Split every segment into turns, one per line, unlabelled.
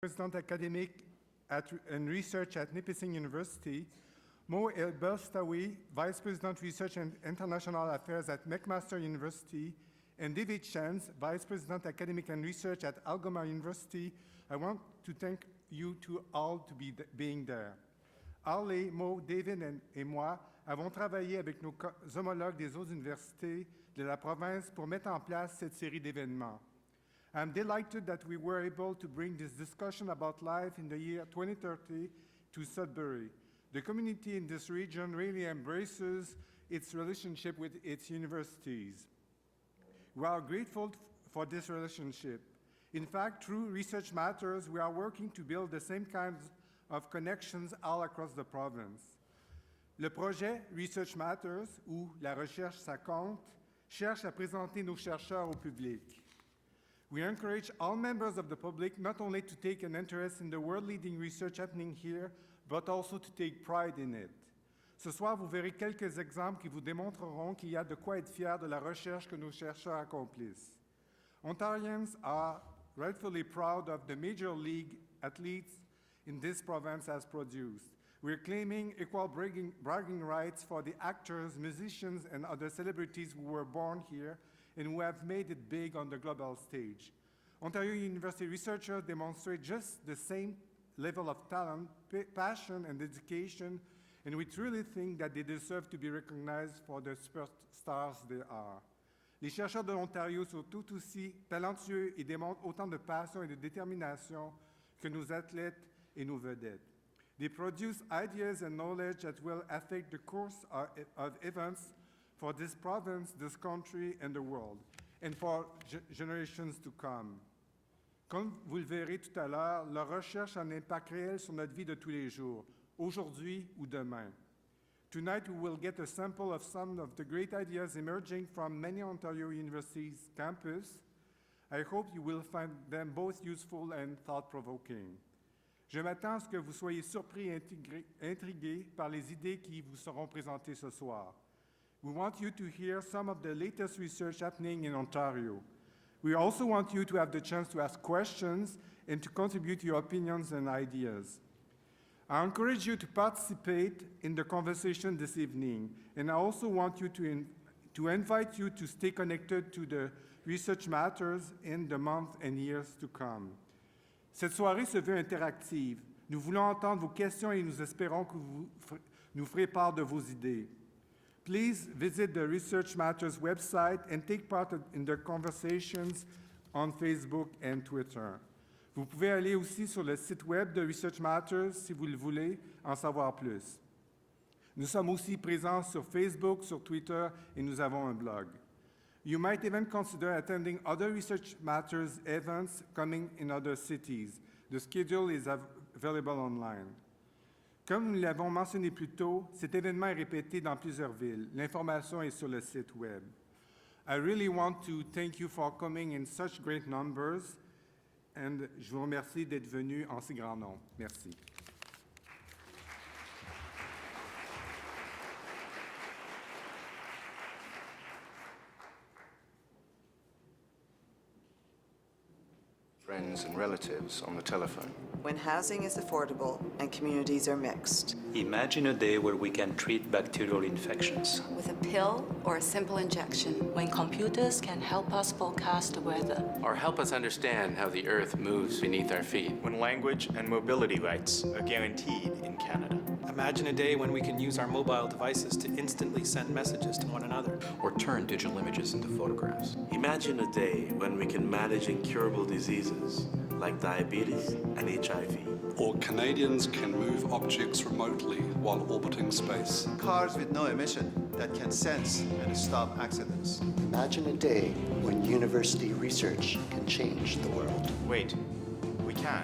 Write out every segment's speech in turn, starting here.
President Academic and Research at Nipissing University, Mo El-Belstawi, Vice President Research and International Affairs at McMaster University, and David Chance, Vice President Academic and Research at Algoma University, I want to thank you to all to being there. Harley, Mo, David et moi avons travaillé avec nos homologues des autres universités de la province pour mettre en place cette série d'événements. I'm delighted that we were able to bring this discussion about life in the year 2030 to Sudbury. The community in this region really embraces its relationship with its universities. We are grateful for this relationship. In fact, through Research Matters, we are working to build the same kinds of connections all across the province. Le projet Research Matters, ou La recherche ça compte, cherche à présenter nos chercheurs au public. We encourage all members of the public not only to take an interest in the world-leading research happening here, but also to take pride in it. Ce soir, vous verrez quelques exemples qui vous démontreront qu'il y a de quoi être fier de la recherche que nos chercheurs accomplissent. Ontarians are rightfully proud of the major league athletes in this province has produced. We're claiming equal bragging rights for the actors, musicians, and other celebrities who were born here and who have made it big on the global stage. Ontario University researchers demonstrate just the same level of talent, passion, and dedication, and we truly think that they deserve to be recognized for the superstars they are. Les chercheurs de l'Ontario sont tout aussi talentueux et démontrent autant de passion et de détermination que nos athlètes et nos vedettes. They produce ideas and knowledge that will affect the course of events for this province, this country, and the world, and for generations to come. Comme vous le verrez tout à l'heure, leur recherche a un impact réel sur notre vie de tous les jours, aujourd'hui ou demain. Tonight, we will get a sample of some of the great ideas emerging from many Ontario universities' campus. I hope you will find them both useful and thought-provoking. Je m'attends à ce que vous soyez surpris et intrigués par les idées qui vous seront présentées ce soir. We want you to hear some of the latest research happening in Ontario. We also want you to have the chance to ask questions and to contribute your opinions and ideas. I encourage you to participate in the conversation this evening, and I also want you to invite you to stay connected to the Research Matters in the months and years to come. Cette soirée se veut interactive. Nous voulons entendre vos questions et nous espérons que vous nous ferez part de vos idées. Please visit the Research Matters website and take part in the conversations on Facebook and Twitter. Vous pouvez aller aussi sur le site web de Research Matters si vous le voulez en savoir plus. Nous sommes aussi présents sur Facebook, sur Twitter, et nous avons un blog. You might even consider attending other Research Matters events coming in other cities. The schedule is available online. Comme nous l'avons mentionné plus tôt, cet événement est répété dans plusieurs villes. L'information est sur le site web. I really want to thank you for coming in such great numbers, and je vous remercie d'être venus en si grand nombre. Merci.
Friends and relatives on the telephone.
When housing is affordable and communities are mixed.
Imagine a day where we can treat bacterial infections.
With a pill or a simple injection.
When computers can help us forecast the weather.
Or help us understand how the Earth moves beneath our feet.
When language and mobility rights are guaranteed in Canada.
Imagine a day when we can use our mobile devices to instantly send messages to one another.
Or turn digital images into photographs.
Imagine a day when we can manage incurable diseases like diabetes and HIV.
Or Canadians can move objects remotely while orbiting space.
Cars with no emission that can sense and stop accidents.
Imagine a day when university research can change the world.
Wait, we can,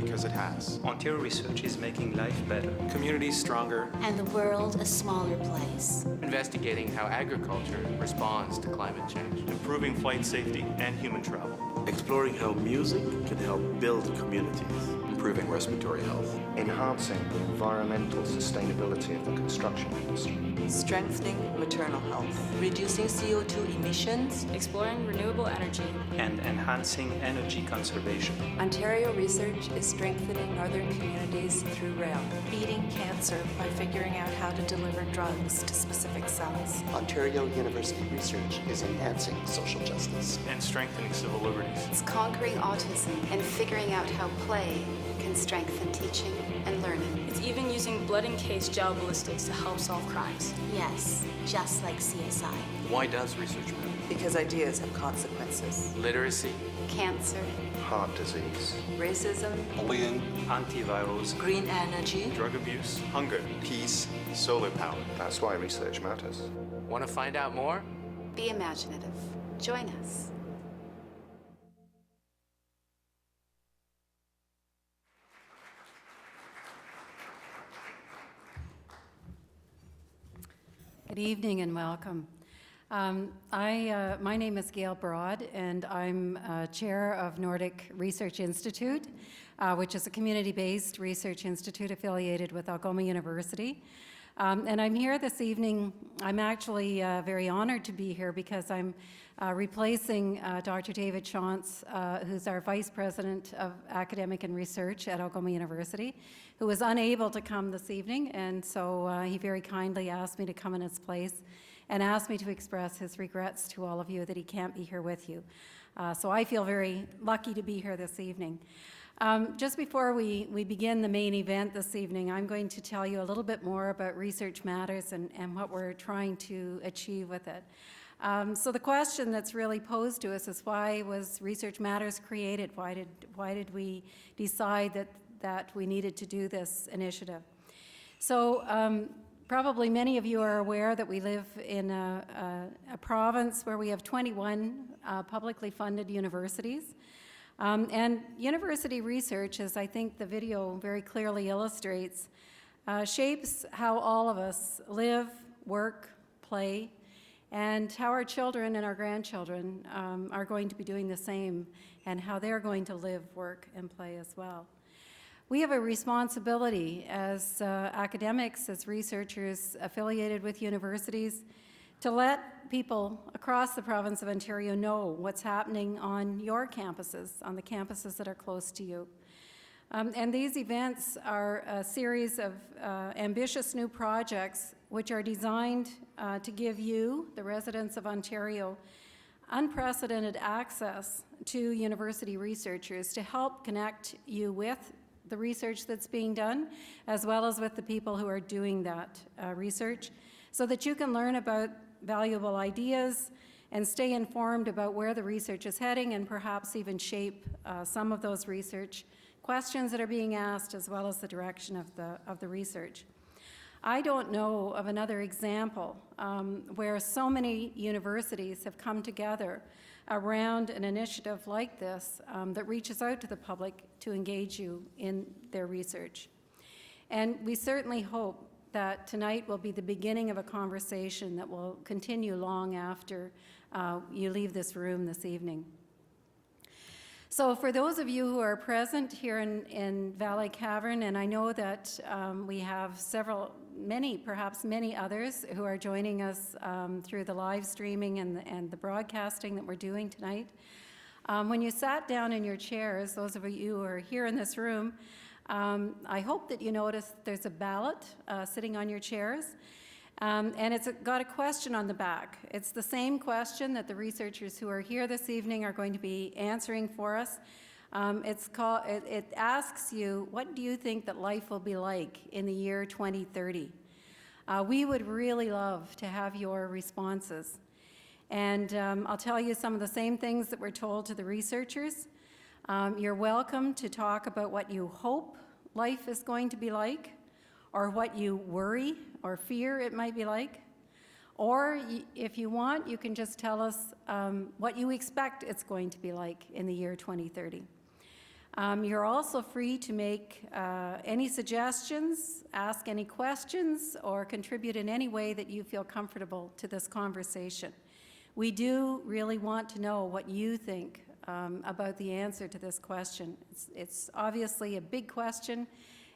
because it has.
Ontario research is making life better.
Communities stronger.
And the world a smaller place.
Investigating how agriculture responds to climate change.
Improving flight safety and human travel.
exploring how music can help build communities,
improving respiratory health,
enhancing the environmental sustainability of the construction industry,
Strengthening maternal health.
reducing CO2 emissions,
exploring renewable energy,
and enhancing energy conservation.
Ontario Research is strengthening northern communities through rail.
beating cancer by figuring out how to deliver drugs to specific cells,
Ontario University Research is enhancing social justice.
and strengthening civil liberties.
It's conquering autism and figuring out how play can strengthen teaching and learning.
it's even using blood-encased gel ballistics to help solve crimes.
Yes, just like CSI.
why does research matter?
Because ideas have consequences.
literacy,
Cancer,
heart disease,
racism,
Bullying,
Antivirals,
green energy,
Drug abuse, hunger, peace, solar power.
that's why research matters.
Want to find out more?
be imaginative. Join us.
Good evening and welcome. My name is Gail Broad, and I'm chair of Nordic Research Institute, which is a community-based research institute affiliated with Algoma University. And I'm here this evening. I'm actually very honored to be here because I'm replacing Dr. David Shantz, who's our Vice President of Academic and Research at Algoma University, who was unable to come this evening, and so he very kindly asked me to come in his place and asked me to express his regrets to all of you that he can't be here with you. So I feel very lucky to be here this evening. Just before we begin the main event this evening, I'm going to tell you a little bit more about Research Matters and what we're trying to achieve with it. So the question that's really posed to us is, why was Research Matters created? Why did we decide that we needed to do this initiative? So probably many of you are aware that we live in a province where we have 21 publicly funded universities. And university research, as I think the video very clearly illustrates, shapes how all of us live, work, play, and how our children and our grandchildren are going to be doing the same, and how they're going to live, work, and play as well. We have a responsibility as academics, as researchers affiliated with universities, to let people across the province of Ontario know what's happening on your campuses, on the campuses that are close to you. And these events are a series of ambitious new projects which are designed to give you, the residents of Ontario, unprecedented access to university researchers to help connect you with the research that's being done, as well as with the people who are doing that research, so that you can learn about valuable ideas and stay informed about where the research is heading, and perhaps even shape some of those research questions that are being asked, as well as the direction of the research. I don't know of another example where so many universities have come together around an initiative like this that reaches out to the public to engage you in their research. And we certainly hope that tonight will be the beginning of a conversation that will continue long after you leave this room this evening. So for those of you who are present here in Valley Cavern, and I know that we have perhaps many others who are joining us through the live streaming and the broadcasting that we're doing tonight. When you sat down in your chairs, those of you who are here in this room, I hope that you noticed there's a ballot sitting on your chairs, and it's got a question on the back. It's the same question that the researchers who are here this evening are going to be answering for us. It asks you, what do you think that life will be like in the year 2030? We would really love to have your responses. And I'll tell you some of the same things that were told to the researchers. You're welcome to talk about what you hope life is going to be like, or what you worry or fear it might be like. Or if you want, you can just tell us what you expect it's going to be like in the year 2030. You're also free to make any suggestions, ask any questions, or contribute in any way that you feel comfortable to this conversation. We do really want to know what you think about the answer to this question. It's obviously a big question,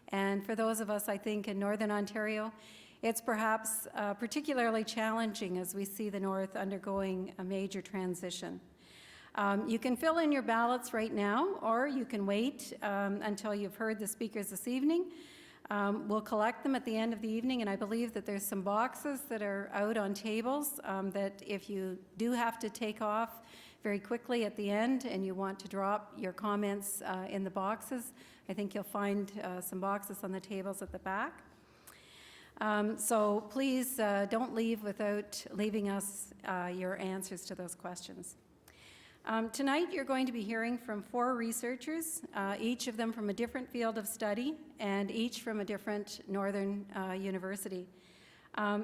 and for those of us, I think, in Northern Ontario, it's perhaps particularly challenging as we see the North undergoing a major transition. You can fill in your ballots right now, or you can wait until you've heard the speakers this evening. We'll collect them at the end of the evening, and I believe that there's some boxes that are out on tables that if you do have to take off very quickly at the end and you want to drop your comments in the boxes, I think you'll find some boxes on the tables at the back. So please don't leave without leaving us your answers to those questions. Tonight you're going to be hearing from 4 researchers, each of them from a different field of study and each from a different northern university.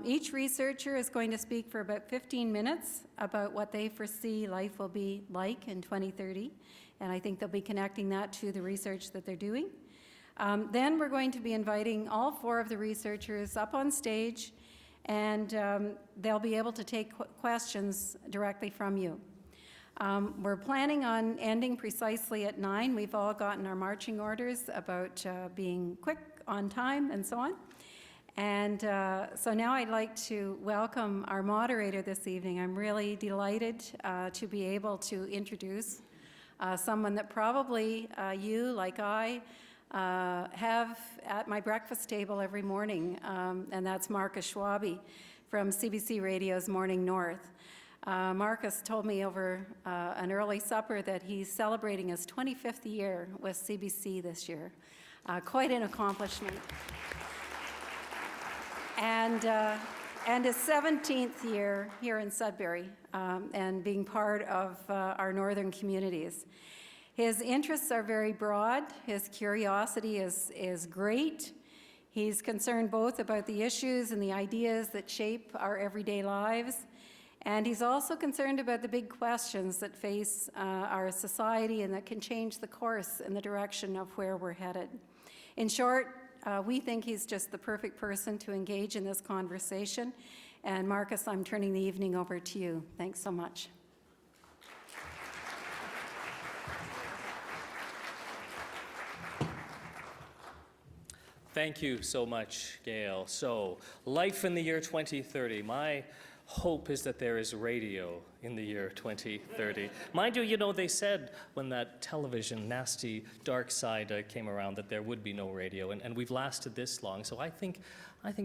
Each researcher is going to speak for about 15 minutes about what they foresee life will be like in 2030, and I think they'll be connecting that to the research that they're doing. Then we're going to be inviting all 4 of the researchers up on stage, and they'll be able to take questions directly from you. We're planning on ending precisely at 9. We've all gotten our marching orders about being quick, on time, and so on. And so now I'd like to welcome our moderator this evening. I'm really delighted to be able to introduce someone that probably you, like I, have at my breakfast table every morning, and that's Marcus Schwabe from CBC Radio's Morning North. Marcus told me over an early supper that he's celebrating his 25th year with CBC this year. Quite an accomplishment. And his 17th year here in Sudbury, and being part of our northern communities. His interests are very broad. His curiosity is great. He's concerned both about the issues and the ideas that shape our everyday lives. And he's also concerned about the big questions that face our society and that can change the course and the direction of where we're headed. In short, we think he's just the perfect person to engage in this conversation. And Marcus, I'm turning the evening over to you. Thanks so much.
Thank you so much, Gail. So, life in the year 2030. My hope is that there is radio in the year 2030. Mind you, they said when that television, nasty, dark side came around that there would be no radio, and we've lasted this long, so I think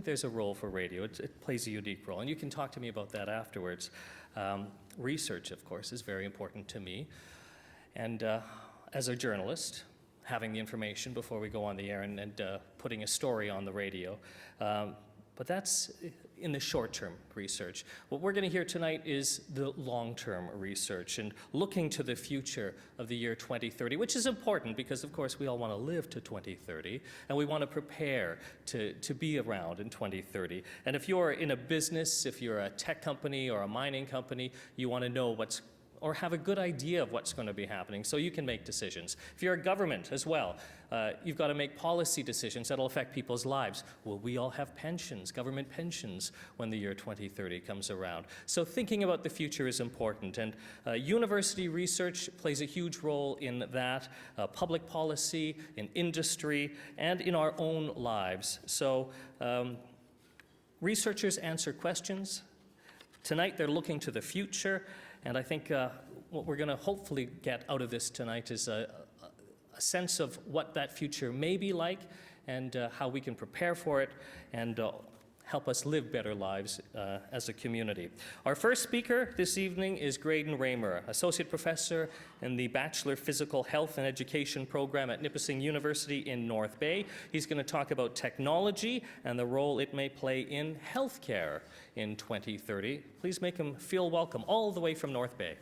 there's a role for radio. It plays a unique role, and you can talk to me about that afterwards. Research, of course, is very important to me, and as a journalist, having the information before we go on the air and putting a story on the radio. But that's in the short-term research. What we're going to hear tonight is the long-term research and looking to the future of the year 2030, which is important because, of course, we all want to live to 2030, and we want to prepare to be around in 2030. And if you're in a business, if you're a tech company or a mining company, you want to know or have a good idea of what's going to be happening so you can make decisions. If you're a government as well, you've got to make policy decisions that'll affect people's lives. Will we all have pensions, government pensions, when the year 2030 comes around? So thinking about the future is important, and university research plays a huge role in that, public policy, in industry, and in our own lives. So researchers answer questions. Tonight they're looking to the future. And I think what we're going to hopefully get out of this tonight is a sense of what that future may be like and how we can prepare for it and help us live better lives as a community. Our first speaker this evening is Graydon Raymer, Associate Professor in the Bachelor Physical Health and Education program at Nipissing University in North Bay. He's going to talk about technology and the role it may play in healthcare in 2030. Please make him feel welcome all the way from North Bay.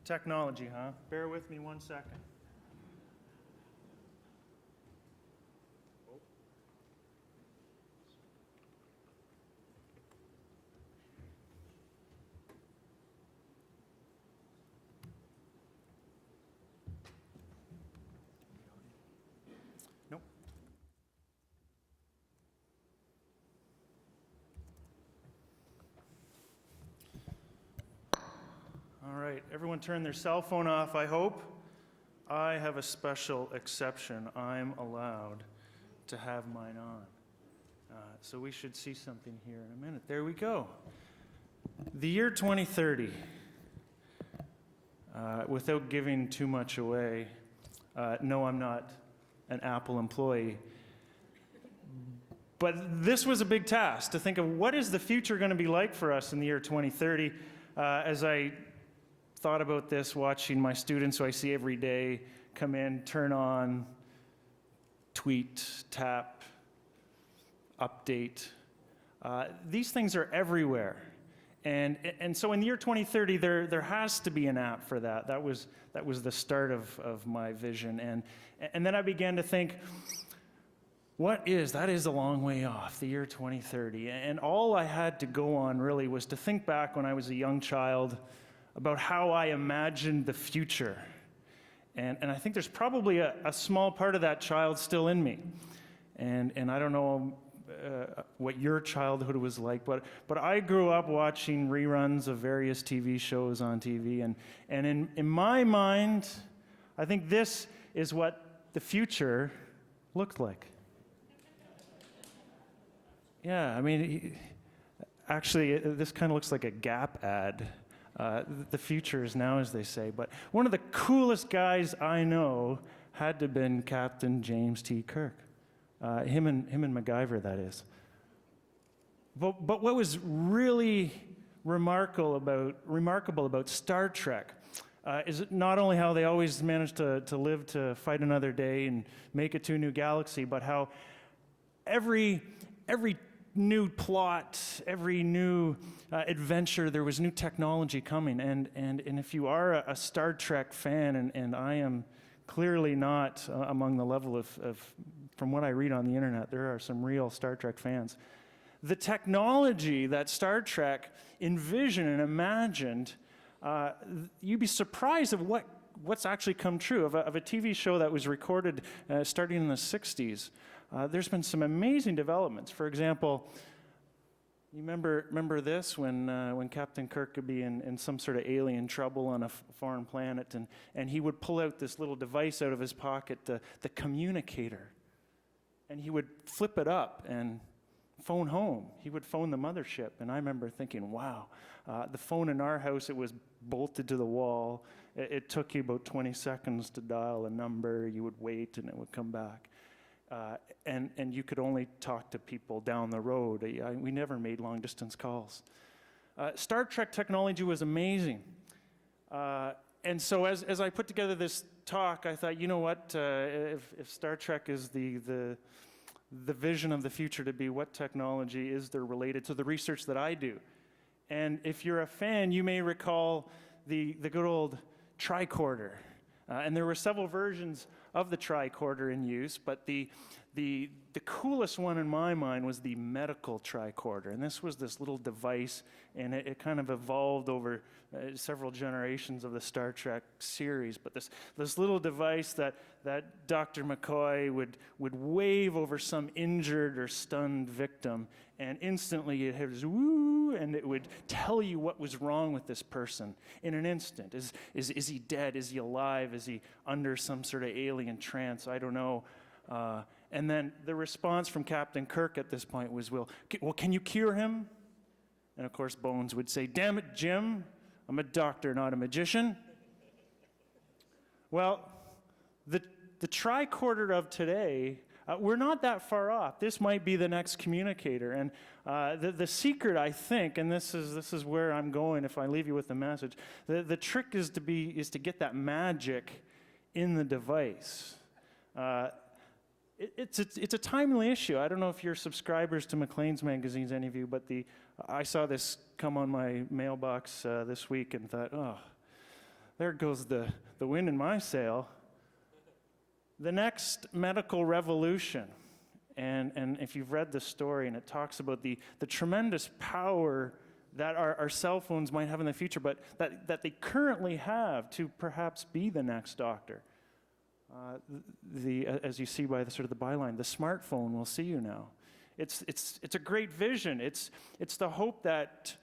Technology, huh? Bear with me 1 second. Nope. All right, everyone turn their cell phone off, I hope. I have a special exception. I'm allowed to have mine on. So we should see something here in a minute. There we go. The year 2030, without giving too much away, no, I'm not an Apple employee. But this was a big task to think of what is the future going to be like for us in the year 2030. As I thought about this, watching my students who I see every day come in, turn on, tweet, tap, update. These things are everywhere. And so in the year 2030, there has to be an app for that. That was the start of my vision. And then I began to think, that is a long way off, the year 2030. And all I had to go on really was to think back when I was a young child about how I imagined the future. And I think there's probably a small part of that child still in me. And I don't know what your childhood was like, but I grew up watching reruns of various TV shows on TV, and in my mind, I think this is what the future looked like. Yeah, I mean, actually, this kind of looks like a Gap ad. The future is now, as they say. But one of the coolest guys I know had to have been Captain James T. Kirk. Him and MacGyver, that is. But what was really remarkable about Star Trek is not only how they always managed to live to fight another day and make it to a new galaxy, but how every new plot, every new adventure, there was new technology coming. And if you are a Star Trek fan, and I am clearly not among the level of, from what I read on the internet, there are some real Star Trek fans. The technology that Star Trek envisioned and imagined, you'd be surprised of what's actually come true. Of a TV show that was recorded starting in the 60s, there's been some amazing developments. For example, you remember this when Captain Kirk could be in some sort of alien trouble on a foreign planet, and he would pull out this little device out of his pocket, the communicator, and he would flip it up and phone home. He would phone the mothership, and I remember thinking, wow, the phone in our house, it was bolted to the wall. It took you about 20 seconds to dial a number. You would wait, and it would come back. And you could only talk to people down the road. We never made long-distance calls. Star Trek technology was amazing. And so as I put together this talk, I thought, you know what, if Star Trek is the vision of the future to be, what technology is there related to the research that I do? And if you're a fan, you may recall the good old tricorder. And there were several versions of the tricorder in use, but the coolest one in my mind was the medical tricorder. And this was this little device, and it kind of evolved over several generations of the Star Trek series. But this little device that Dr. McCoy would wave over some injured or stunned victim, and instantly it was woo, and it would tell you what was wrong with this person in an instant. Is he dead? Is he alive? Is he under some sort of alien trance? I don't know. And then the response from Captain Kirk at this point was, well, can you cure him? And of course, Bones would say, damn it, Jim, I'm a doctor, not a magician. Well, the tricorder of today, we're not that far off. This might be the next communicator. And the secret, I think, and this is where I'm going if I leave you with the message, the trick is to get that magic in the device. It's a timely issue. I don't know if you're subscribers to Maclean's magazines, any of you, but I saw this come on my mailbox this week and thought, oh, there goes the wind in my sail. The next medical revolution, and if you've read the story, and it talks about the tremendous power that our cell phones might have in the future, but that they currently have to perhaps be the next doctor. As you see by the sort of the byline, the smartphone will see you now. It's a great vision. It's the hope that,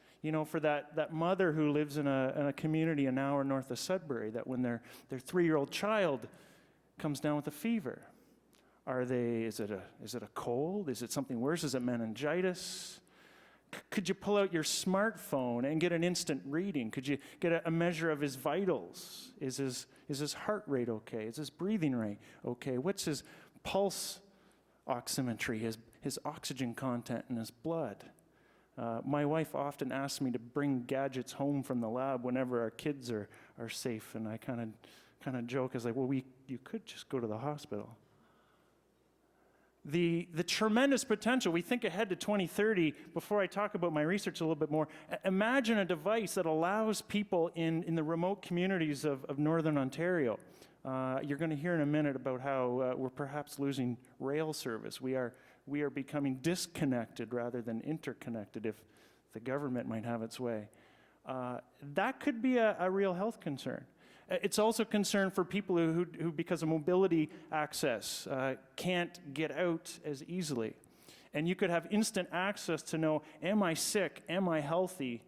for that mother who lives in a community an hour north of Sudbury, that when their 3-year-old child comes down with a fever, is it a cold? Is it something worse? Is it meningitis? Could you pull out your smartphone and get an instant reading? Could you get a measure of his vitals? Is his heart rate okay? Is his breathing rate okay? What's his pulse oximetry, his oxygen content in his blood? My wife often asks me to bring gadgets home from the lab whenever our kids are safe, and I kind of joke as like, well, you could just go to the hospital. The tremendous potential, we think ahead to 2030, before I talk about my research a little bit more, imagine a device that allows people in the remote communities of Northern Ontario. You're going to hear in a minute about how we're perhaps losing rail service. We are becoming disconnected rather than interconnected if the government might have its way. That could be a real health concern. It's also a concern for people who because of mobility access, can't get out as easily. And you could have instant access to know, am I sick? Am I healthy?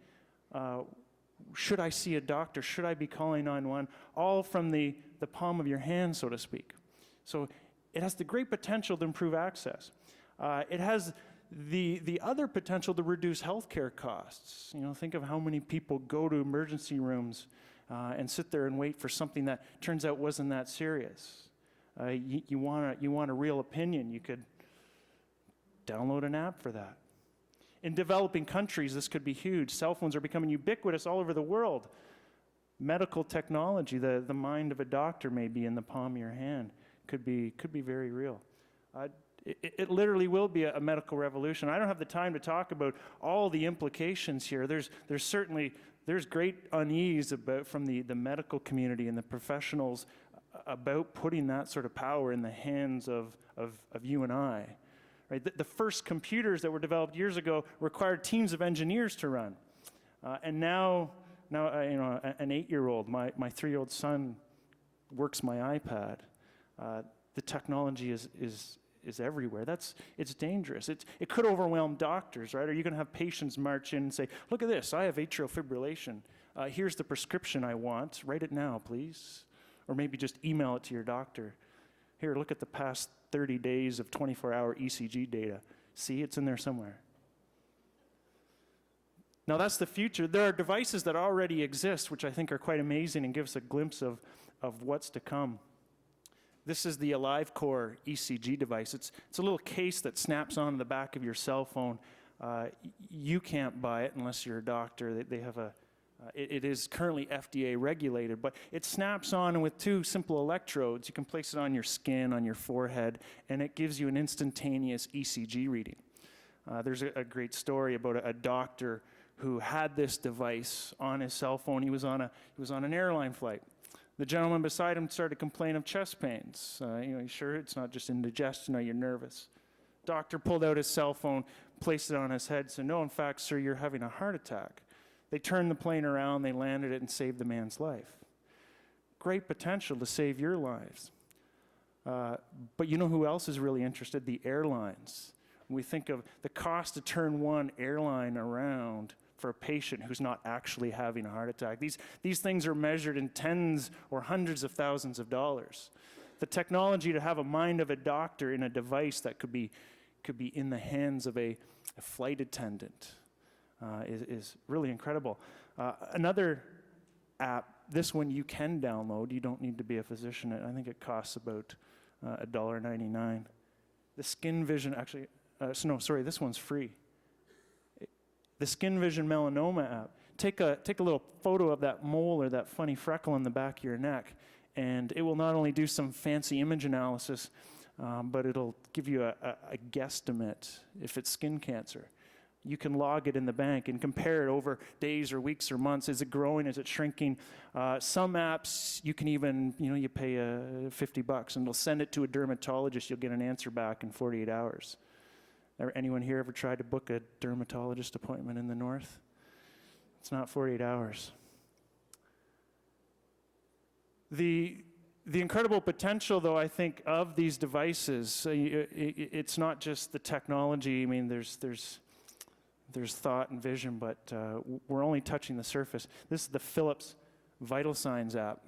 Should I see a doctor? Should I be calling 911? All from the palm of your hand, so to speak. So it has the great potential to improve access. It has the other potential to reduce healthcare costs. Think of how many people go to emergency rooms and sit there and wait for something that turns out wasn't that serious. You want a real opinion, you could download an app for that. In developing countries, this could be huge. Cell phones are becoming ubiquitous all over the world. Medical technology, the mind of a doctor may be in the palm of your hand, could be very real. It literally will be a medical revolution. I don't have the time to talk about all the implications here. There's great unease from the medical community and the professionals about putting that sort of power in the hands of you and I. Right? The first computers that were developed years ago required teams of engineers to run. And now an 8-year-old, my 3-year-old son works my iPad. The technology is everywhere. It's dangerous. It could overwhelm doctors, right? Are you going to have patients march in and say, look at this, I have atrial fibrillation. Here's the prescription I want. Write it now, please. Or maybe just email it to your doctor. Here, look at the past 30 days of 24-hour ECG data. See, it's in there somewhere. Now, that's the future. There are devices that already exist, which I think are quite amazing and give us a glimpse of what's to come. This is the AliveCore ECG device. It's a little case that snaps onto the back of your cell phone. You can't buy it unless you're a doctor. They have it is currently FDA regulated, but it snaps on, and with 2 simple electrodes, you can place it on your skin, on your forehead, and it gives you an instantaneous ECG reading. There's a great story about a doctor who had this device on his cell phone. He was on an airline flight. The gentleman beside him started to complain of chest pains. You sure it's not just indigestion, you're nervous. Doctor pulled out his cell phone, placed it on his head, said, no, in fact, sir, you're having a heart attack. They turned the plane around, they landed it, and saved the man's life. Great potential to save your lives. But you know who else is really interested? The airlines. When we think of the cost to turn one airline around for a patient who's not actually having a heart attack. These things are measured in tens or hundreds of thousands of dollars. The technology to have a mind of a doctor in a device that could be in the hands of a flight attendant is really incredible. Another app, this one you can download. You don't need to be a physician. I think it costs about $1.99. The Skin Vision, actually, this one's free. The Skin Vision Melanoma app. Take a little photo of that mole or that funny freckle on the back of your neck, and it will not only do some fancy image analysis, but it'll give you a guesstimate if it's skin cancer. You can log it in the bank and compare it over days or weeks or months. Is it growing? Is it shrinking? Some apps, you can even, you pay $50 and they'll send it to a dermatologist. You'll get an answer back in 48 hours. Anyone here ever tried to book a dermatologist appointment in the north? It's not 48 hours. The The incredible potential, though, I think, of these devices, it's not just the technology. I mean, there's thought and vision, but we're only touching the surface. This is the Philips Vital Signs app.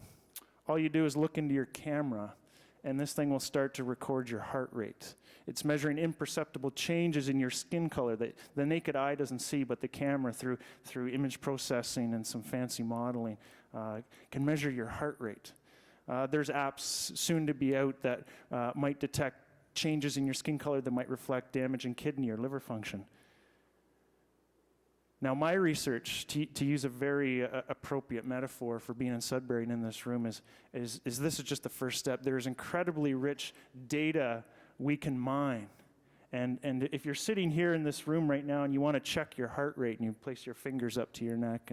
All you do is look into your camera, and this thing will start to record your heart rate. It's measuring imperceptible changes in your skin color that the naked eye doesn't see, but the camera, through image processing and some fancy modeling, can measure your heart rate. There's apps soon to be out that might detect changes in your skin color that might reflect damage in kidney or liver function. Now, my research, to use a very appropriate metaphor for being in Sudbury and in this room, is this is just the first step. There's incredibly rich data we can mine. And if you're sitting here in this room right now and you want to check your heart rate and you place your fingers up to your neck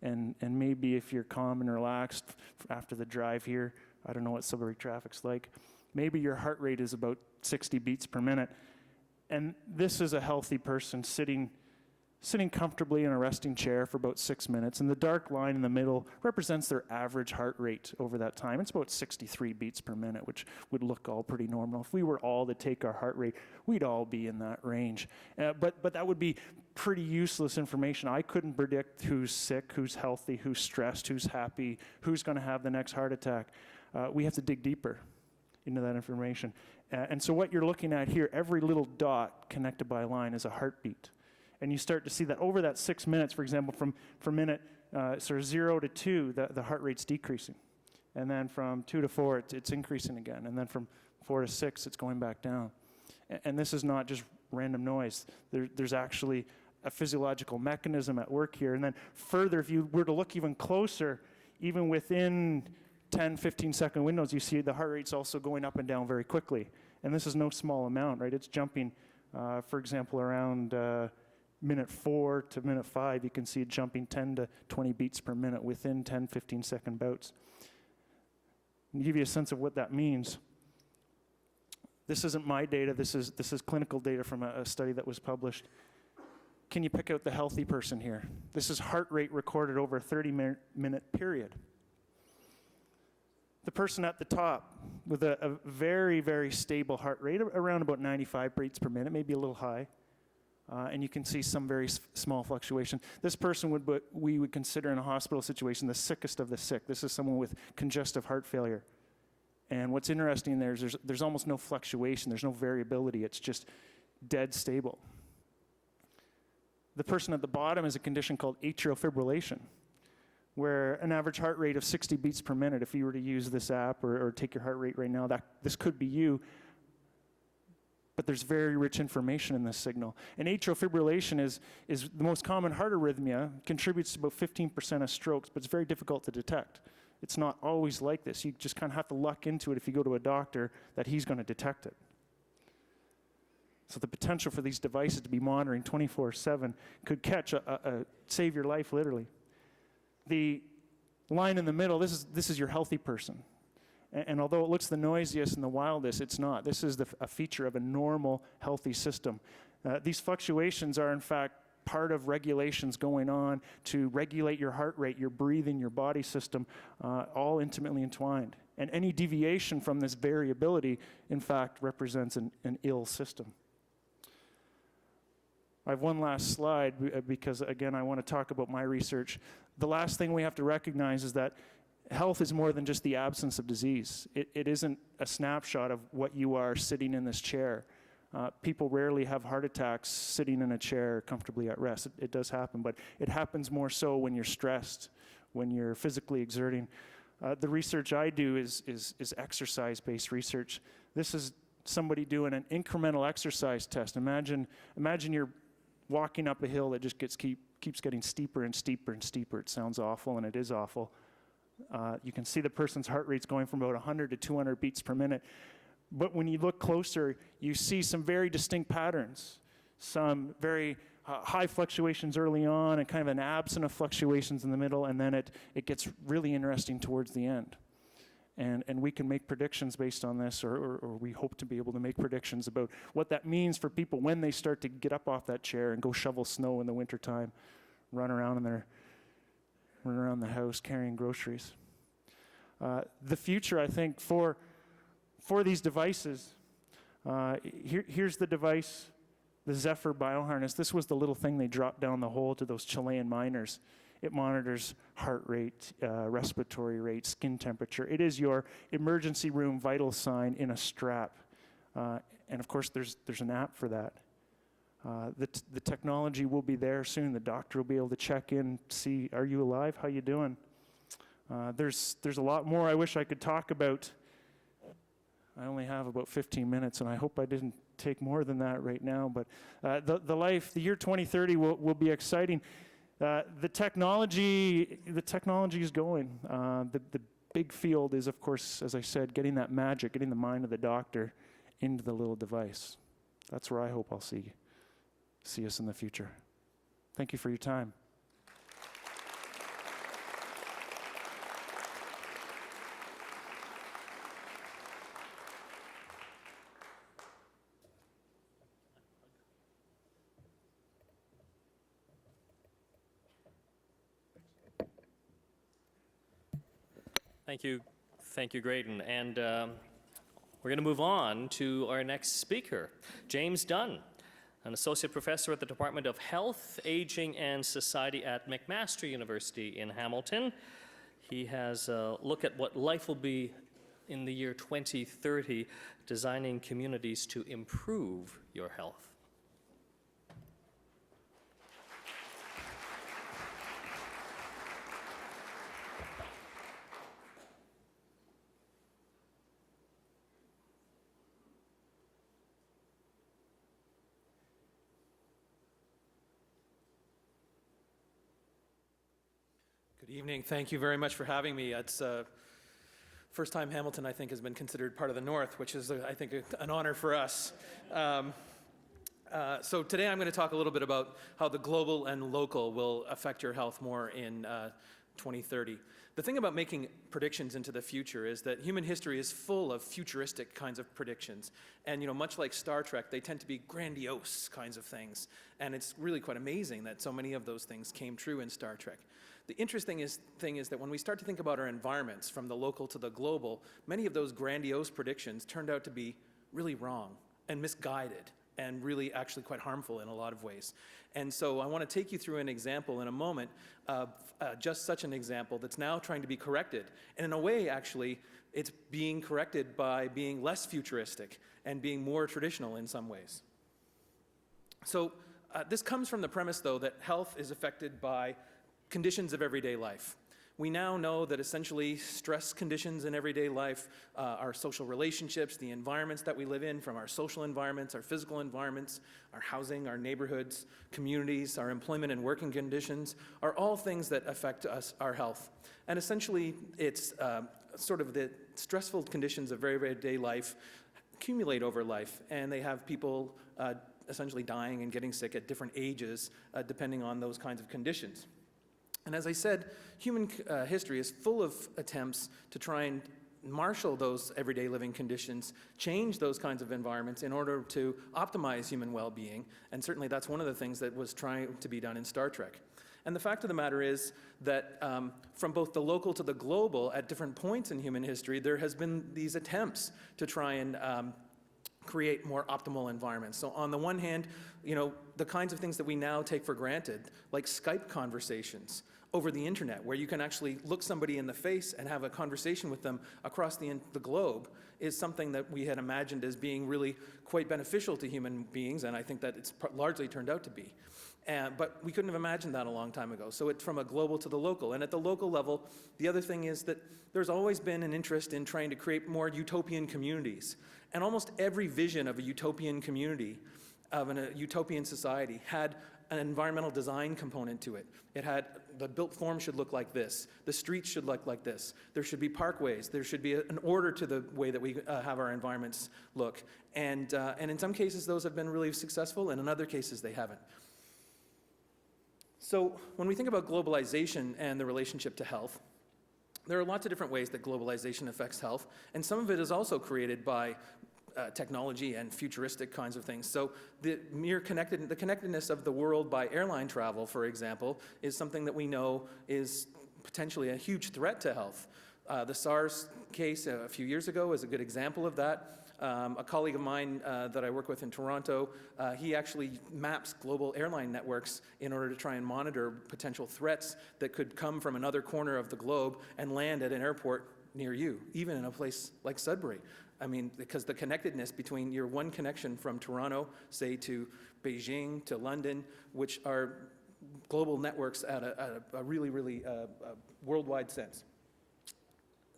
and maybe if you're calm and relaxed after the drive here, I don't know what Sudbury traffic's like, maybe your heart rate is about 60 beats per minute. And this is a healthy person sitting comfortably in a resting chair for about 6 minutes, and the dark line in the middle represents their average heart rate over that time. It's about 63 beats per minute, which would look all pretty normal. If we were all to take our heart rate, we'd all be in that range. But that would be pretty useless information. I couldn't predict who's sick, who's healthy, who's stressed, who's happy, who's going to have the next heart attack. We have to dig deeper into that information. And so what you're looking at here, every little dot connected by a line is a heartbeat. And you start to see that over that 6 minutes, for example, from minute sort of 0 to 2, the heart rate's decreasing. And then from 2 to 4, it's increasing again. And then from 4 to 6, it's going back down. And this is not just random noise. There's actually a physiological mechanism at work here. And then further, if you were to look even closer, even within 10, 15-second windows, you see the heart rate's also going up and down very quickly. And this is no small amount, right? It's jumping, for example, around minute 4 to minute 5, you can see it jumping 10 to 20 beats per minute within 10, 15-second bouts. To give you a sense of what that means, this isn't my data, this is clinical data from a study that was published. Can you pick out the healthy person here? This is heart rate recorded over a 30-minute period. The person at the top with a very, very stable heart rate, around about 95 beats per minute, maybe a little high. And you can see some very small fluctuation. This person we would consider in a hospital situation the sickest of the sick. This is someone with congestive heart failure. And what's interesting there is there's almost no fluctuation. There's no variability. It's just dead stable. The person at the bottom is a condition called atrial fibrillation, where an average heart rate of 60 beats per minute, if you were to use this app or take your heart rate right now, this could be you. But there's very rich information in this signal. And atrial fibrillation is the most common heart arrhythmia, contributes to about 15% of strokes, but it's very difficult to detect. It's not always like this. You just kind of have to luck into it if you go to a doctor that he's going to detect it. So the potential for these devices to be monitoring 24/7 could save your life literally. The line in the middle, this is your healthy person. And although it looks the noisiest and the wildest, it's not. This is a feature of a normal, healthy system. These fluctuations are, in fact, part of regulations going on to regulate your heart rate, your breathing, your body system, all intimately entwined. And any deviation from this variability, in fact, represents an ill system. I have one last slide because, again, I want to talk about my research. The last thing we have to recognize is that health is more than just the absence of disease. It isn't a snapshot of what you are sitting in this chair. People rarely have heart attacks sitting in a chair comfortably at rest. It does happen, but it happens more so when you're stressed, when you're physically exerting. The research I do is exercise-based research. This is somebody doing an incremental exercise test. Imagine you're walking up a hill that just keeps getting steeper and steeper and steeper. It sounds awful, and it is awful. You can see the person's heart rate's going from about 100 to 200 beats per minute. But when you look closer, you see some very distinct patterns. Some very high fluctuations early on and kind of an absence of fluctuations in the middle, and then it gets really interesting towards the end. And we can make predictions based on this, or we hope to be able to make predictions about what that means for people when they start to get up off that chair and go shovel snow in the wintertime, run around the house carrying groceries. The future, I think, for these devices, here's the device, the Zephyr bioharness. This was the little thing they dropped down the hole to those Chilean miners. It monitors heart rate, respiratory rate, skin temperature. It is your emergency room vital sign in a strap. And of course, there's an app for that. The technology will be there soon. The doctor will be able to check in, see, are you alive? How you doing? There's a lot more I wish I could talk about. I only have about 15 minutes, and I hope I didn't take more than that right now. But the year 2030 will be exciting. The technology is going. The big field is, of course, as I said, getting that magic, getting the mind of the doctor into the little device. That's where I hope I'll see us in the future. Thank you for your time.
Thank you, Graydon. And we're going to move on to our next speaker, James Dunn, an associate professor at the Department of Health, Aging, and Society at McMaster University in Hamilton. He has a look at what life will be in the year 2030, designing communities to improve your health.
Good evening. Thank you very much for having me. It's first time Hamilton, I think, has been considered part of the North, which is, I think, an honor for us. So today I'm going to talk a little bit about how the global and local will affect your health more in 2030. The thing about making predictions into the future is that human history is full of futuristic kinds of predictions. And, much like Star Trek, they tend to be grandiose kinds of things. And it's really quite amazing that so many of those things came true in Star Trek. The interesting thing is that when we start to think about our environments, from the local to the global, many of those grandiose predictions turned out to be really wrong and misguided and really actually quite harmful in a lot of ways. And so I want to take you through an example in a moment of just such an example that's now trying to be corrected. And in a way, actually, it's being corrected by being less futuristic and being more traditional in some ways. So this comes from the premise, though, that health is affected by conditions of everyday life. We now know that essentially stress conditions in everyday life, our social relationships, the environments that we live in, from our social environments, our physical environments, our housing, our neighborhoods, communities, our employment and working conditions, are all things that affect us, our health. And essentially, it's sort of the stressful conditions of everyday life accumulate over life, and they have people essentially dying and getting sick at different ages, depending on those kinds of conditions. And as I said, human history is full of attempts to try and marshal those everyday living conditions, change those kinds of environments in order to optimize human well-being. And certainly that's one of the things that was trying to be done in Star Trek. And the fact of the matter is that from both the local to the global, at different points in human history, there has been these attempts to try and create more optimal environments. So on the one hand, the kinds of things that we now take for granted, like Skype conversations over the internet, where you can actually look somebody in the face and have a conversation with them across the globe, is something that we had imagined as being really quite beneficial to human beings, and I think that it's largely turned out to be. But we couldn't have imagined that a long time ago. So it's from a global to the local. And at the local level, the other thing is that there's always been an interest in trying to create more utopian communities. And almost every vision of a utopian community, of a utopian society, had an environmental design component to it. It had, the built form should look like this. The streets should look like this. There should be parkways. There should be an order to the way that we have our environments look. And in some cases, those have been really successful, and in other cases, they haven't. So when we think about globalization and the relationship to health, there are lots of different ways that globalization affects health, and some of it is also created by technology and futuristic kinds of things. So the connectedness of the world by airline travel, for example, is something that we know is potentially a huge threat to health. The SARS case a few years ago is a good example of that. A colleague of mine that I work with in Toronto, he actually maps global airline networks in order to try and monitor potential threats that could come from another corner of the globe and land at an airport near you, even in a place like Sudbury. I mean, because the connectedness between your one connection from Toronto, say, to Beijing, to London, which are global networks at a really worldwide sense.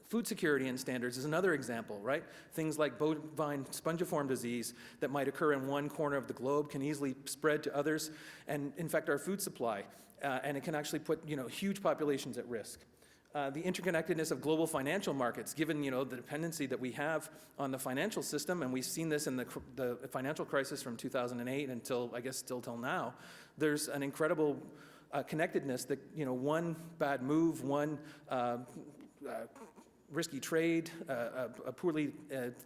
Food security and standards is another example, right? Things like bovine spongiform disease that might occur in one corner of the globe can easily spread to others and infect our food supply, and it can actually put huge populations at risk. The interconnectedness of global financial markets, given the dependency that we have on the financial system, and we've seen this in the financial crisis from 2008 until, I guess, still till now, there's an incredible connectedness that one bad move, one risky trade, a poorly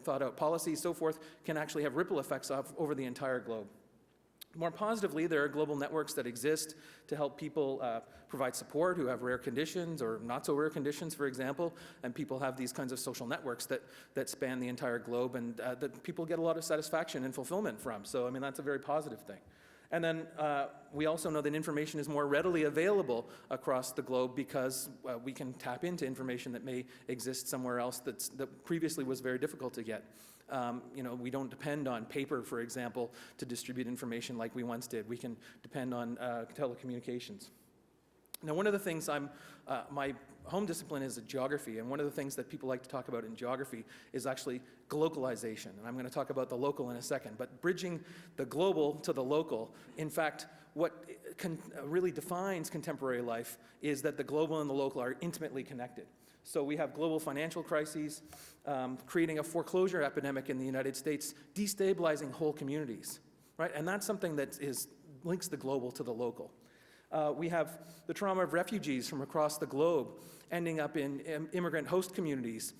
thought out policy, so forth, can actually have ripple effects over the entire globe. More positively, there are global networks that exist to help people provide support who have rare conditions or not so rare conditions, for example, and people have these kinds of social networks that span the entire globe and that people get a lot of satisfaction and fulfillment from. So, I mean, that's a very positive thing. And then we also know that information is more readily available across the globe because we can tap into information that may exist somewhere else that previously was very difficult to get. We don't depend on paper, for example, to distribute information like we once did. We can depend on telecommunications. Now, one of the things my home discipline is geography, and one of the things that people like to talk about in geography is actually globalization. And I'm going to talk about the local in a second, but bridging the global to the local, in fact, what really defines contemporary life is that the global and the local are intimately connected. So we have global financial crises, creating a foreclosure epidemic in the United States, destabilizing whole communities, right? And that's something that links the global to the local. We have the trauma of refugees from across the globe ending up in immigrant host communities,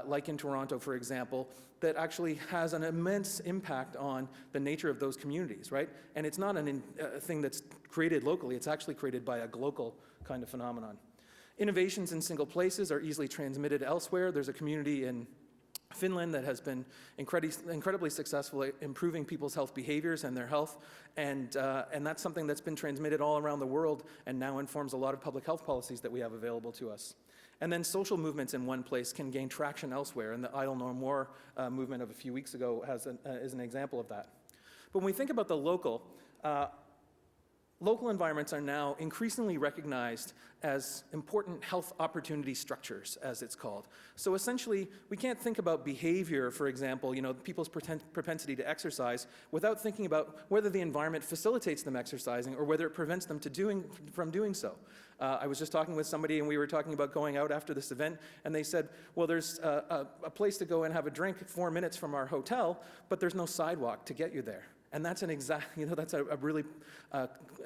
like in Toronto, for example, that actually has an immense impact on the nature of those communities, right? And it's not a thing that's created locally, it's actually created by a global kind of phenomenon. Innovations in single places are easily transmitted elsewhere. There's a community in Finland that has been incredibly successful at improving people's health behaviors and their health, and that's something that's been transmitted all around the world and now informs a lot of public health policies that we have available to us. And then social movements in one place can gain traction elsewhere, and the Idle No More movement of a few weeks ago is an example of that. But when we think about the local, local environments are now increasingly recognized as important health opportunity structures, as it's called. So essentially, we can't think about behavior, for example, people's propensity to exercise, without thinking about whether the environment facilitates them exercising or whether it prevents them from doing so. I was just talking with somebody, and we were talking about going out after this event, and they said, well, there's a place to go and have a drink 4 minutes from our hotel, but there's no sidewalk to get you there. And that's that's a really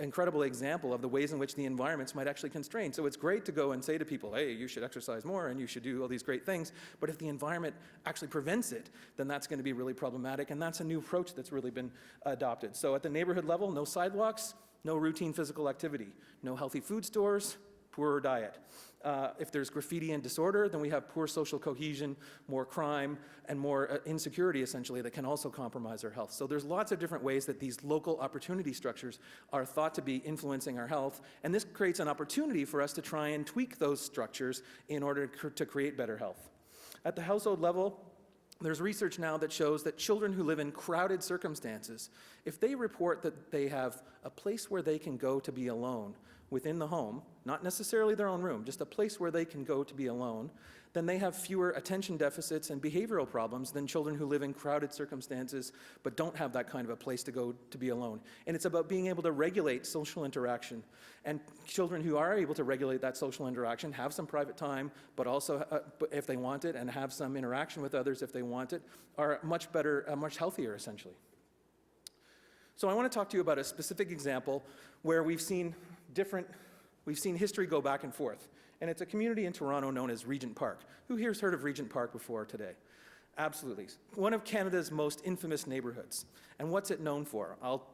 incredible example of the ways in which the environments might actually constrain. So it's great to go and say to people, hey, you should exercise more and you should do all these great things. But if the environment actually prevents it, then that's going to be really problematic. And that's a new approach that's really been adopted. So at the neighborhood level, no sidewalks, no routine physical activity, no healthy food stores, poorer diet. If there's graffiti and disorder, then we have poor social cohesion, more crime, and more insecurity, essentially, that can also compromise our health. So there's lots of different ways that these local opportunity structures are thought to be influencing our health, and this creates an opportunity for us to try and tweak those structures in order to create better health. At the household level, there's research now that shows that children who live in crowded circumstances, if they report that they have a place where they can go to be alone within the home, not necessarily their own room, just a place where they can go to be alone, then they have fewer attention deficits and behavioral problems than children who live in crowded circumstances but don't have that kind of a place to go to be alone. And it's about being able to regulate social interaction. And children who are able to regulate that social interaction, have some private time, but also, if they want it, and have some interaction with others if they want it, are much better, much healthier, essentially. So I want to talk to you about a specific example where we've seen history go back and forth. And it's a community in Toronto known as Regent Park. Who here's heard of Regent Park before today? Absolutely. One of Canada's most infamous neighborhoods. And what's it known for? I'll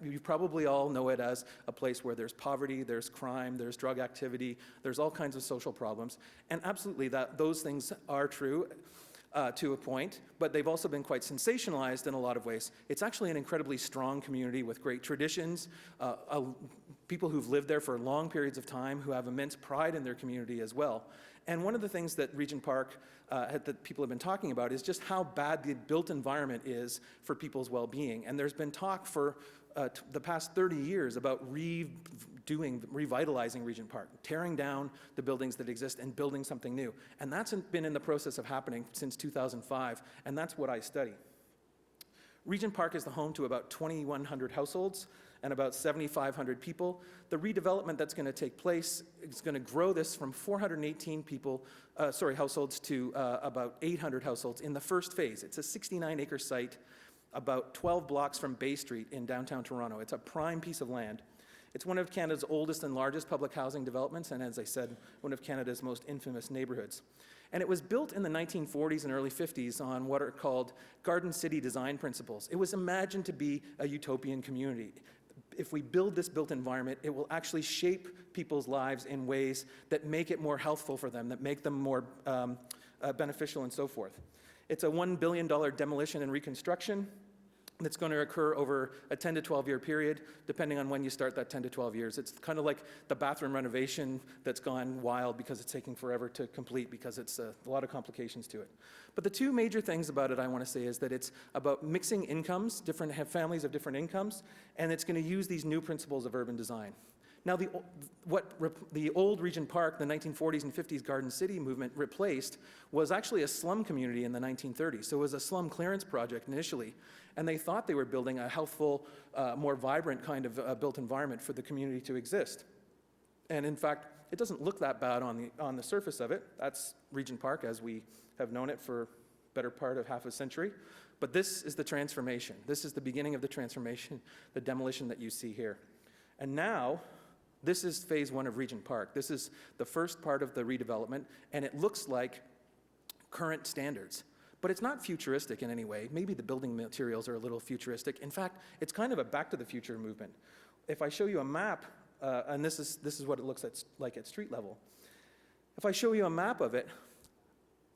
You probably all know it as a place where there's poverty, there's crime, there's drug activity, there's all kinds of social problems. And absolutely, those things are true to a point, but they've also been quite sensationalized in a lot of ways. It's actually an incredibly strong community with great traditions, people who've lived there for long periods of time, who have immense pride in their community as well. And one of the things that Regent Park, that people have been talking about, is just how bad the built environment is for people's well-being. And there's been talk for the past 30 years about revitalizing Regent Park, tearing down the buildings that exist and building something new. And that's been in the process of happening since 2005, and that's what I study. Regent Park is the home to about 2,100 households and about 7,500 people. The redevelopment that's going to take place is going to grow this from 418 households to about 800 households in the first phase. It's a 69-acre site about 12 blocks from Bay Street in downtown Toronto. It's a prime piece of land. It's one of Canada's oldest and largest public housing developments, and as I said, one of Canada's most infamous neighborhoods. And it was built in the 1940s and early 50s on what are called Garden City design principles. It was imagined to be a utopian community. If we build this built environment, it will actually shape people's lives in ways that make it more healthful for them, that make them more beneficial and so forth. It's a $1 billion demolition and reconstruction that's going to occur over a 10 to 12 year period, depending on when you start that 10 to 12 years. It's kind of like the bathroom renovation that's gone wild because it's taking forever to complete because it's a lot of complications to it. But the two major things about it I want to say is that it's about mixing incomes, families of different incomes, and it's going to use these new principles of urban design. Now, the old Regent Park, the 1940s and 50s Garden City movement replaced, was actually a slum community in the 1930s. So it was a slum clearance project initially, and they thought they were building a healthful, more vibrant kind of built environment for the community to exist. And in fact, it doesn't look that bad on the surface of it. That's Regent Park as we have known it for better part of half a century. But this is the transformation. This is the beginning of the transformation, the demolition that you see here. And now, this is phase one of Regent Park. This is the first part of the redevelopment, and it looks like current standards. But it's not futuristic in any way. Maybe the building materials are a little futuristic. In fact, it's kind of a back to the future movement. If I show you a map, and this is what it looks like at street level. If I show you a map of it,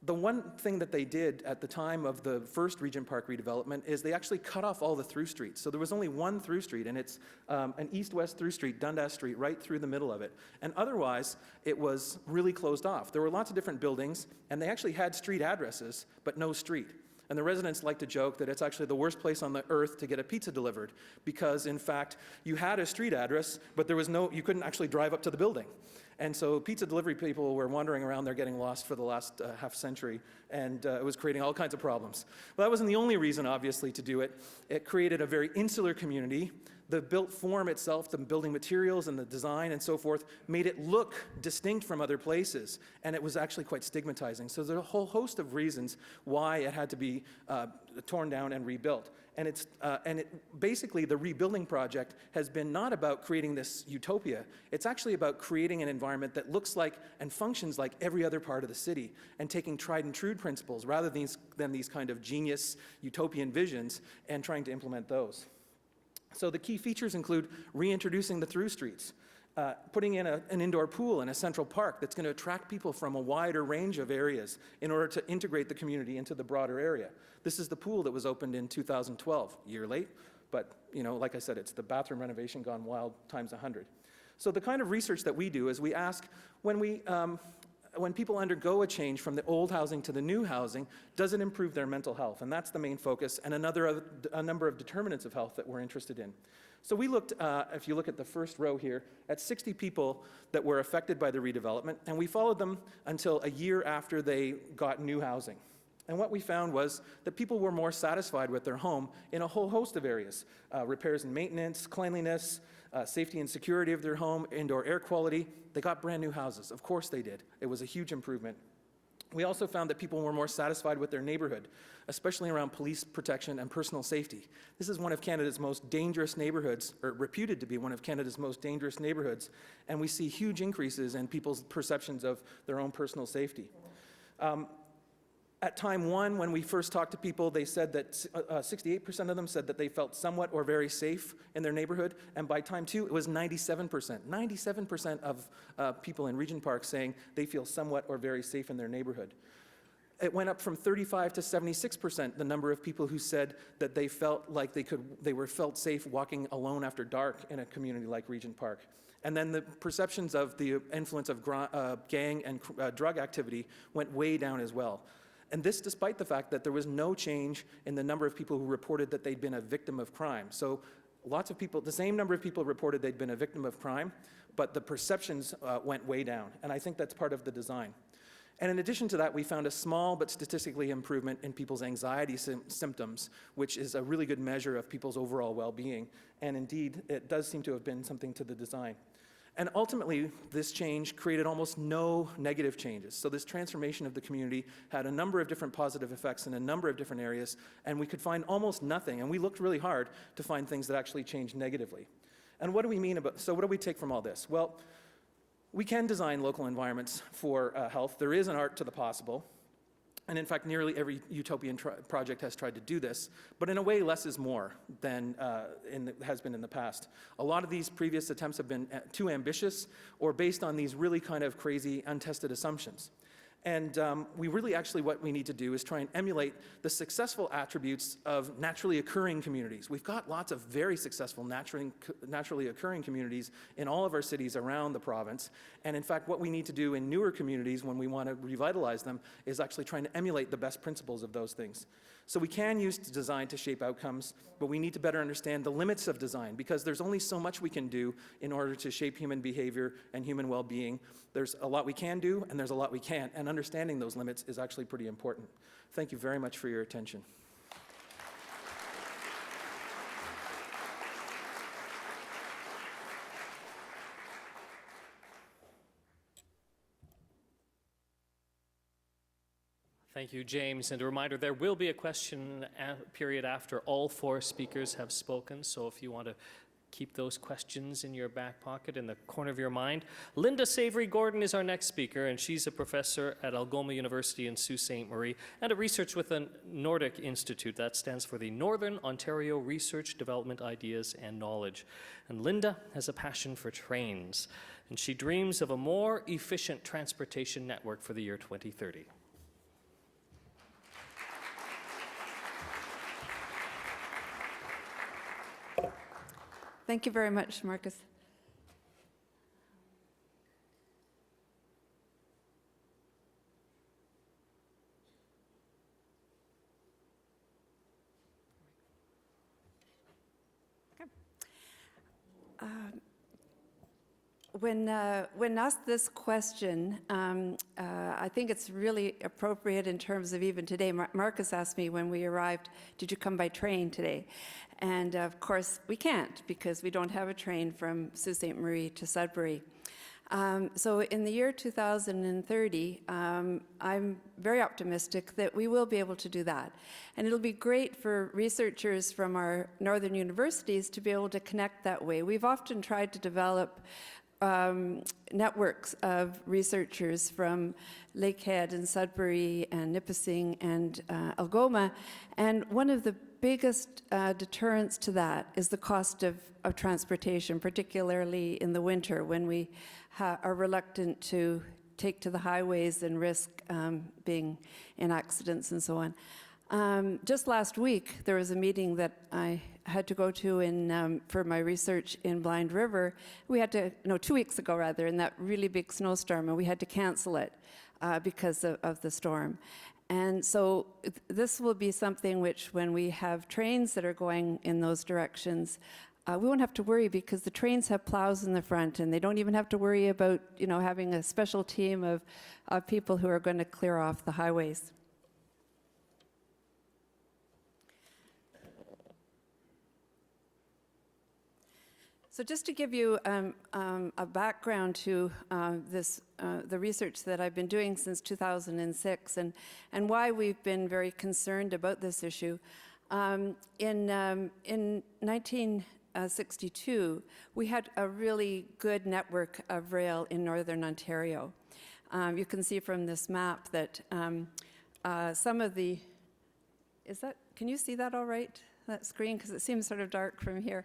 the one thing that they did at the time of the first Regent Park redevelopment is they actually cut off all the through streets. So there was only one through street, and it's an east-west through street, Dundas Street, right through the middle of it. And otherwise, it was really closed off. There were lots of different buildings, and they actually had street addresses, but no street. And the residents like to joke that it's actually the worst place on the earth to get a pizza delivered, because in fact, you had a street address, but you couldn't actually drive up to the building. And so pizza delivery people were wandering around there getting lost for the last half century, and it was creating all kinds of problems. Well, that wasn't the only reason, obviously, to do it. It created a very insular community. The built form itself, the building materials and the design and so forth, made it look distinct from other places, and it was actually quite stigmatizing. So there's a whole host of reasons why it had to be torn down and rebuilt. And basically, the rebuilding project has been not about creating this utopia. It's actually about creating an environment that looks like and functions like every other part of the city, and taking tried and true principles rather than these kind of genius utopian visions and trying to implement those. So the key features include reintroducing the through streets, putting in an indoor pool in a central park that's going to attract people from a wider range of areas in order to integrate the community into the broader area. This is the pool that was opened in 2012, a year late, but like I said, it's the bathroom renovation gone wild times 100. So the kind of research that we do is we ask, when people undergo a change from the old housing to the new housing, does it improve their mental health? And that's the main focus, and a number of determinants of health that we're interested in. So we looked, if you look at the first row here, at 60 people that were affected by the redevelopment, and we followed them until a year after they got new housing. And what we found was that people were more satisfied with their home in a whole host of areas: repairs and maintenance, cleanliness, safety and security of their home, indoor air quality. They got brand new houses. Of course they did. It was a huge improvement. We also found that people were more satisfied with their neighborhood, especially around police protection and personal safety. This is one of Canada's most dangerous neighborhoods, or reputed to be one of Canada's most dangerous neighborhoods, and we see huge increases in people's perceptions of their own personal safety. At time one, when we first talked to people, they said that 68% of them said that they felt somewhat or very safe in their neighborhood. And by time two, it was 97%. 97% of people in Regent Park saying they feel somewhat or very safe in their neighborhood. It went up from 35 to 76%, the number of people who said that they felt like they were felt safe walking alone after dark in a community like Regent Park. And then the perceptions of the influence of gang and drug activity went way down as well. And this despite the fact that there was no change in the number of people who reported that they'd been a victim of crime. So lots of people, the same number of people reported they'd been a victim of crime, but the perceptions went way down. And I think that's part of the design. And in addition to that, we found a small but statistically improvement in people's anxiety symptoms, which is a really good measure of people's overall well-being. And indeed, it does seem to have been something to the design. And ultimately, this change created almost no negative changes. So this transformation of the community had a number of different positive effects in a number of different areas, and we could find almost nothing. And we looked really hard to find things that actually changed negatively. And what do we mean about, so what do we take from all this? Well, we can design local environments for health. There is an art to the possible. And in fact, nearly every utopian project has tried to do this, but in a way, less is more than has been in the past. A lot of these previous attempts have been too ambitious or based on these really kind of crazy, untested assumptions. And we really actually, what we need to do is try and emulate the successful attributes of naturally occurring communities. We've got lots of very successful naturally occurring communities in all of our cities around the province. And in fact, what we need to do in newer communities when we want to revitalize them is actually trying to emulate the best principles of those things. So we can use design to shape outcomes, but we need to better understand the limits of design because there's only so much we can do in order to shape human behavior and human well-being. There's a lot we can do, and there's a lot we can't, and understanding those limits is actually pretty important. Thank you very much for your attention.
Thank you, James. And a reminder, there will be a question period after all four speakers have spoken, so if you want to keep those questions in your back pocket, in the corner of your mind. Linda Savory-Gordon is our next speaker, and she's a professor at Algoma University in Sault Ste. Marie and a researcher with the Nordic Institute. That stands for the Northern Ontario Research, Development, Ideas, and Knowledge. And Linda has a passion for trains, and she dreams of a more efficient transportation network for the year 2030.
Thank you very much, Marcus. Okay. When asked this question, I think it's really appropriate in terms of even today. Marcus asked me when we arrived, did you come by train today? And of course, we can't because we don't have a train from Sault Ste. Marie to Sudbury. So in the year 2030, I'm very optimistic that we will be able to do that. And it'll be great for researchers from our northern universities to be able to connect that way. We've often tried to develop networks of researchers from Lakehead and Sudbury and Nipissing and Algoma. And one of the biggest deterrents to that is the cost of transportation, particularly in the winter when we are reluctant to take to the highways and risk being in accidents and so on. Just last week, there was a meeting that I had to go to for my research in Blind River. We had to, no, 2 weeks ago rather, in that really big snowstorm, and we had to cancel it because of the storm. And so this will be something which, when we have trains that are going in those directions, we won't have to worry because the trains have plows in the front, and they don't even have to worry about, you know, having a special team of people who are going to clear off the highways. So just to give you a background to the research that I've been doing since 2006 and why we've been very concerned about this issue. In 1962, we had a really good network of rail in Northern Ontario. You can see from this map that some of the, can you see that all right, that screen? Because it seems sort of dark from here.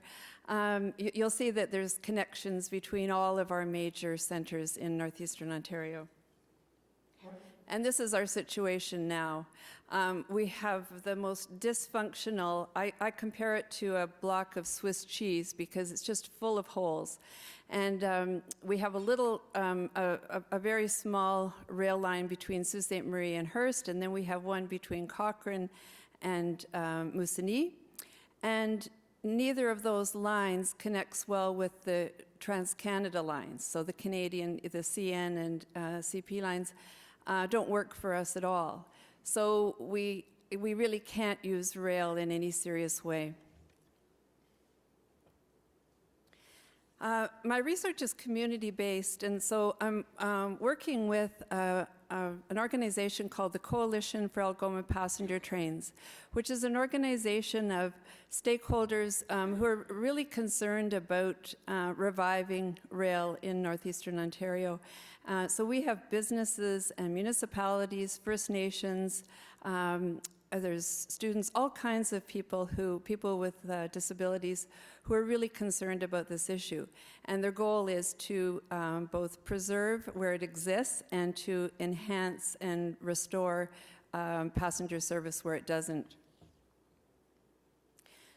You'll see that there's connections between all of our major centers in northeastern Ontario. And this is our situation now. We have the most dysfunctional, I compare it to a block of Swiss cheese because it's just full of holes. And we have a little, a very small rail line between Sault Ste. Marie and Hearst, and then we have one between Cochrane and Moosonee. And neither of those lines connects well with the Trans-Canada lines. So the Canadian, the CN and CP lines don't work for us at all. So we really can't use rail in any serious way. My research is community-based, and so I'm working with an organization called the Coalition for Algoma Passenger Trains, which is an organization of stakeholders who are really concerned about reviving rail in northeastern Ontario. So we have businesses and municipalities, First Nations, there's students, all kinds of people with disabilities who are really concerned about this issue. And their goal is to both preserve where it exists and to enhance and restore passenger service where it doesn't.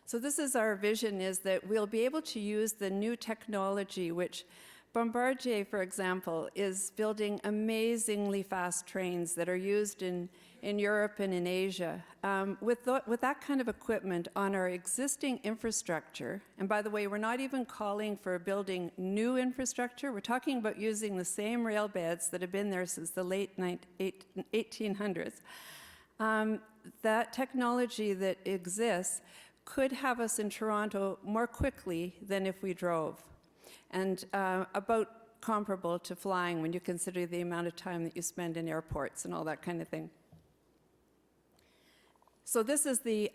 So this is our vision, is that we'll be able to use the new technology, which Bombardier, for example, is building amazingly fast trains that are used in Europe and in Asia. With that kind of equipment on our existing infrastructure, and by the way, we're not even calling for building new infrastructure, we're talking about using the same rail beds that have been there since the late 1800s. That technology that exists could have us in Toronto more quickly than if we drove, and about comparable to flying when you consider the amount of time that you spend in airports and all that kind of thing. So this is the,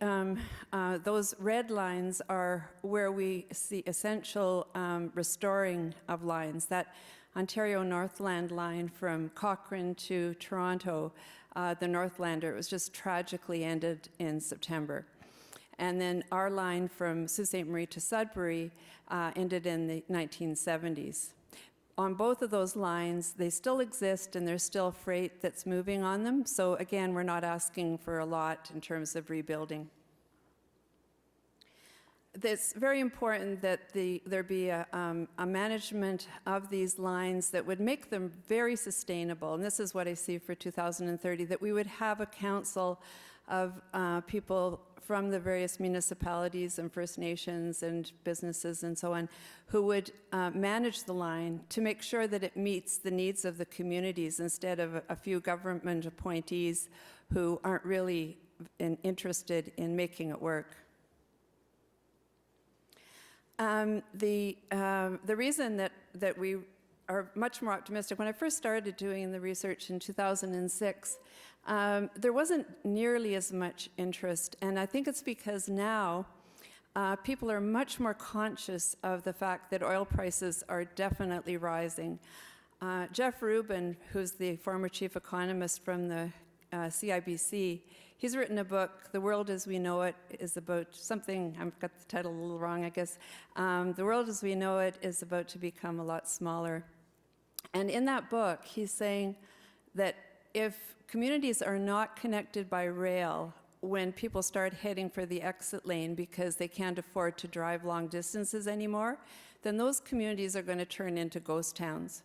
those red lines are where we see essential restoring of lines. That Ontario Northland line from Cochrane to Toronto, the Northlander, it was just tragically ended in September. And then our line from Sault Ste. Marie to Sudbury ended in the 1970s. On both of those lines, they still exist and there's still freight that's moving on them. So again, we're not asking for a lot in terms of rebuilding. It's very important that there be a management of these lines that would make them very sustainable. And this is what I see for 2030, that we would have a council of people from the various municipalities and First Nations and businesses and so on, who would manage the line to make sure that it meets the needs of the communities instead of a few government appointees who aren't really interested in making it work. The reason that we are much more optimistic, when I first started doing the research in 2006, there wasn't nearly as much interest, and I think it's because now people are much more conscious of the fact that oil prices are definitely rising. Jeff Rubin, who's the former chief economist from the CIBC, he's written a book, The World as We Know It, is about something, I've got the title a little wrong, I guess. The World as We Know It is about to become a lot smaller. And in that book, he's saying that if communities are not connected by rail when people start heading for the exit lane because they can't afford to drive long distances anymore, then those communities are going to turn into ghost towns.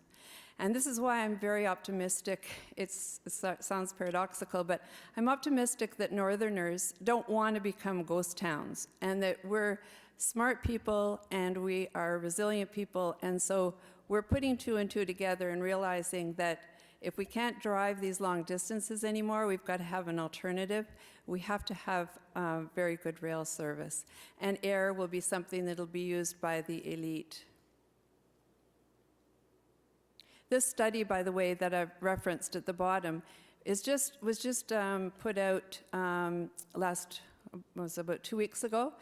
And this is why I'm very optimistic. It sounds paradoxical, but I'm optimistic that Northerners don't want to become ghost towns, and that we're smart people and we are resilient people, and so we're putting two and two together and realizing that if we can't drive these long distances anymore, we've got to have an alternative. We have to have very good rail service. And air will be something that will be used by the elite. This study, by the way, that I've referenced at the bottom, was just put out was about 2 weeks ago,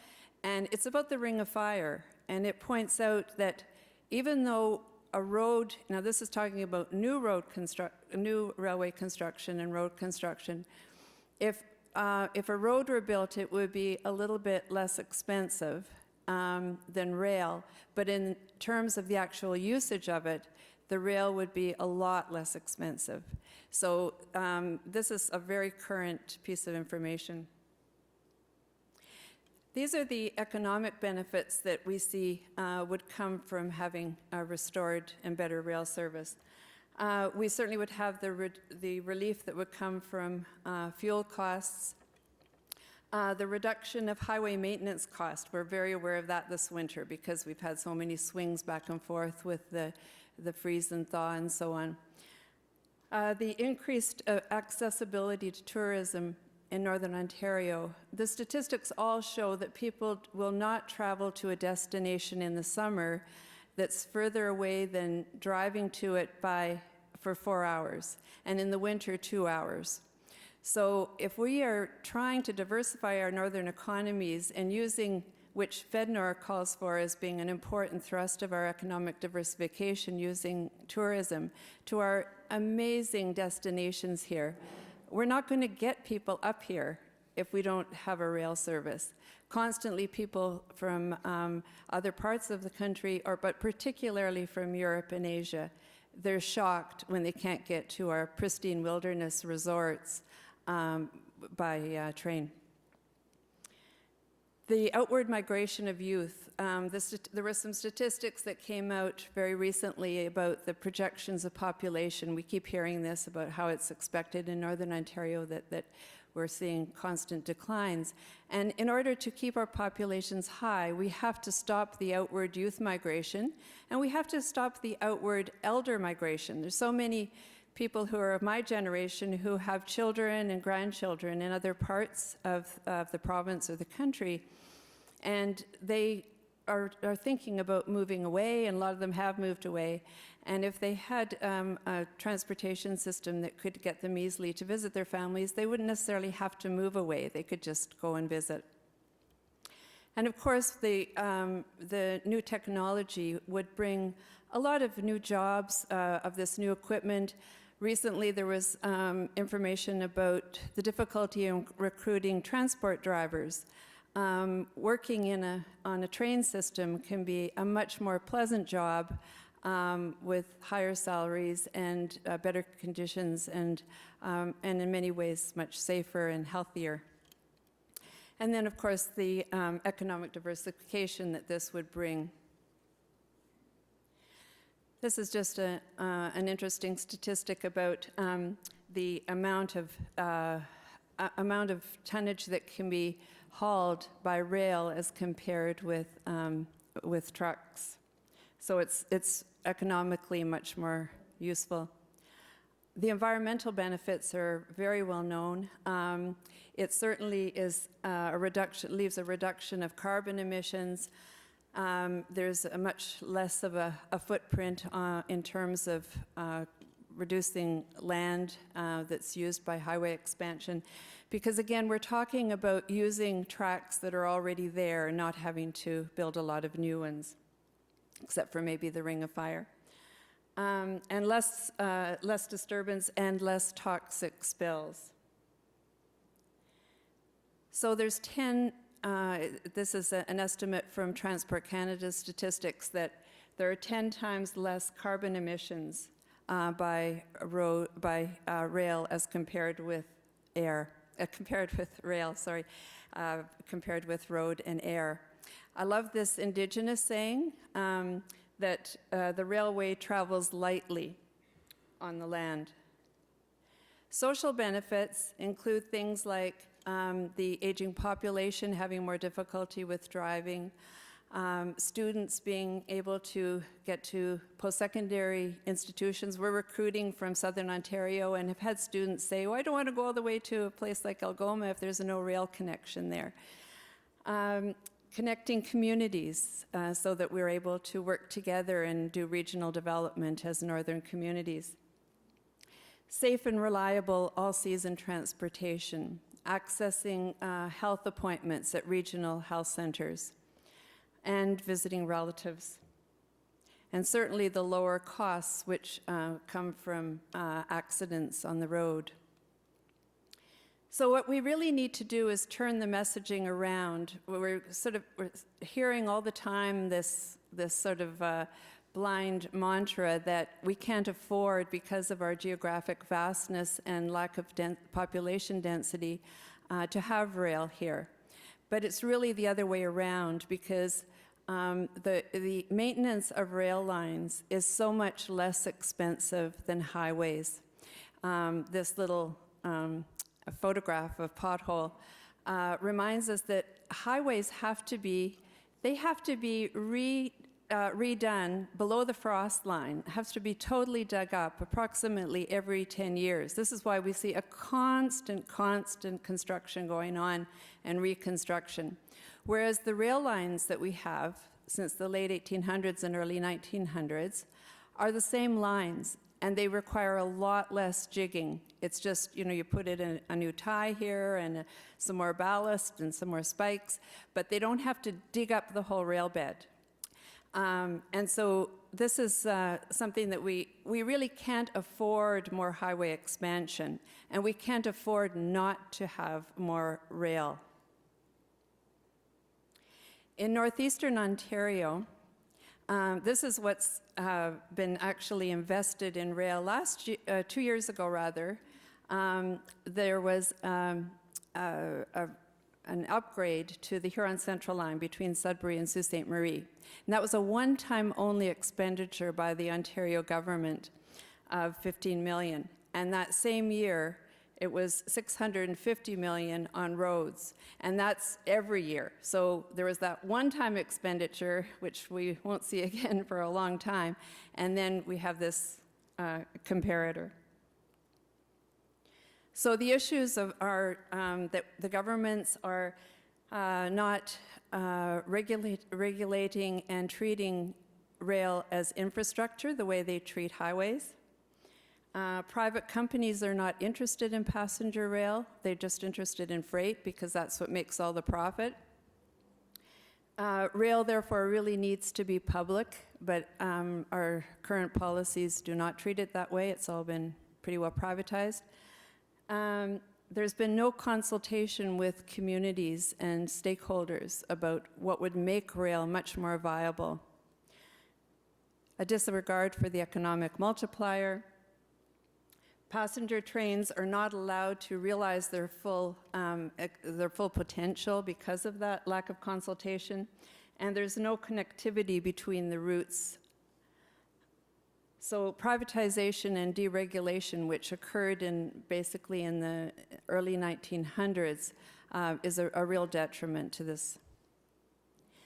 and it's about the Ring of Fire. And it points out that even though a road, now this is talking about new railway construction and road construction, If a road were built, it would be a little bit less expensive than rail, but in terms of the actual usage of it, the rail would be a lot less expensive. So this is a very current piece of information. These are the economic benefits that we see would come from having a restored and better rail service. We certainly would have the relief that would come from fuel costs, the reduction of highway maintenance costs. We're very aware of that this winter because we've had so many swings back and forth with the freeze and thaw and so on. The increased accessibility to tourism in Northern Ontario. The statistics all show that people will not travel to a destination in the summer that's further away than driving to it for 4 hours, and in the winter, 2 hours. So if we are trying to diversify our northern economies and using, which FedNor calls for as being an important thrust of our economic diversification, using tourism to our amazing destinations here, we're not going to get people up here if we don't have a rail service. Constantly people from other parts of the country, but particularly from Europe and Asia, they're shocked when they can't get to our pristine wilderness resorts by train. The outward migration of youth. There were some statistics that came out very recently about the projections of population. We keep hearing this about how it's expected in Northern Ontario that we're seeing constant declines. And in order to keep our populations high, we have to stop the outward youth migration, and we have to stop the outward elder migration. There's so many people who are of my generation who have children and grandchildren in other parts of the province or the country, and they are thinking about moving away, and a lot of them have moved away. And if they had a transportation system that could get them easily to visit their families, they wouldn't necessarily have to move away. They could just go and visit. And of course, the new technology would bring a lot of new jobs of this new equipment. Recently, there was information about the difficulty in recruiting transport drivers. Working on a train system can be a much more pleasant job with higher salaries and better conditions and in many ways much safer and healthier. And then, of course, the economic diversification that this would bring. This is just an interesting statistic about the amount of tonnage that can be hauled by rail as compared with trucks. So it's economically much more useful. The environmental benefits are very well known. It certainly is leaves a reduction of carbon emissions. There's a much less of a footprint in terms of reducing land that's used by highway expansion. Because again, we're talking about using tracks that are already there and not having to build a lot of new ones, except for maybe the Ring of Fire. And less disturbance and less toxic spills. So there's 10, this is an estimate from Transport Canada's statistics, that there are 10 times less carbon emissions by rail as compared with road and air. I love this Indigenous saying that the railway travels lightly on the land. Social benefits include things like the aging population having more difficulty with driving, students being able to get to post-secondary institutions. We're recruiting from Southern Ontario and have had students say, oh, I don't want to go all the way to a place like Algoma if there's no rail connection there. Connecting communities so that we're able to work together and do regional development as northern communities. Safe and reliable all-season transportation, accessing health appointments at regional health centers, and visiting relatives. And certainly the lower costs which come from accidents on the road. So what we really need to do is turn the messaging around. We're hearing all the time this sort of blind mantra that we can't afford, because of our geographic vastness and lack of population density, to have rail here. But it's really the other way around, because the maintenance of rail lines is so much less expensive than highways. This little photograph of pothole reminds us that highways have to be redone below the frost line. It has to be totally dug up approximately every 10 years. This is why we see a constant construction going on and reconstruction. Whereas the rail lines that we have since the late 1800s and early 1900s are the same lines, and they require a lot less jigging. It's just, you put it in a new tie here and some more ballast and some more spikes, but they don't have to dig up the whole rail bed. And so this is something that we really can't afford more highway expansion, and we can't afford not to have more rail. In northeastern Ontario, this is what's been actually invested in rail. 2 years ago, rather, there was an upgrade to the Huron Central Line between Sudbury and Sault Ste. Marie. And that was a one-time only expenditure by the Ontario government of $15 million. And that same year, it was $650 million on roads, and that's every year. So there was that one-time expenditure, which we won't see again for a long time, and then we have this comparator. So the issues are that the governments are not regulating and treating rail as infrastructure the way they treat highways. Private companies are not interested in passenger rail. They're just interested in freight, because that's what makes all the profit. Rail, therefore, really needs to be public, but our current policies do not treat it that way. It's all been pretty well privatized. There's been no consultation with communities and stakeholders about what would make rail much more viable. A disregard for the economic multiplier. Passenger trains are not allowed to realize their full potential because of that lack of consultation, and there's no connectivity between the routes. So privatization and deregulation, which occurred basically in the early 1900s, is a real detriment to this.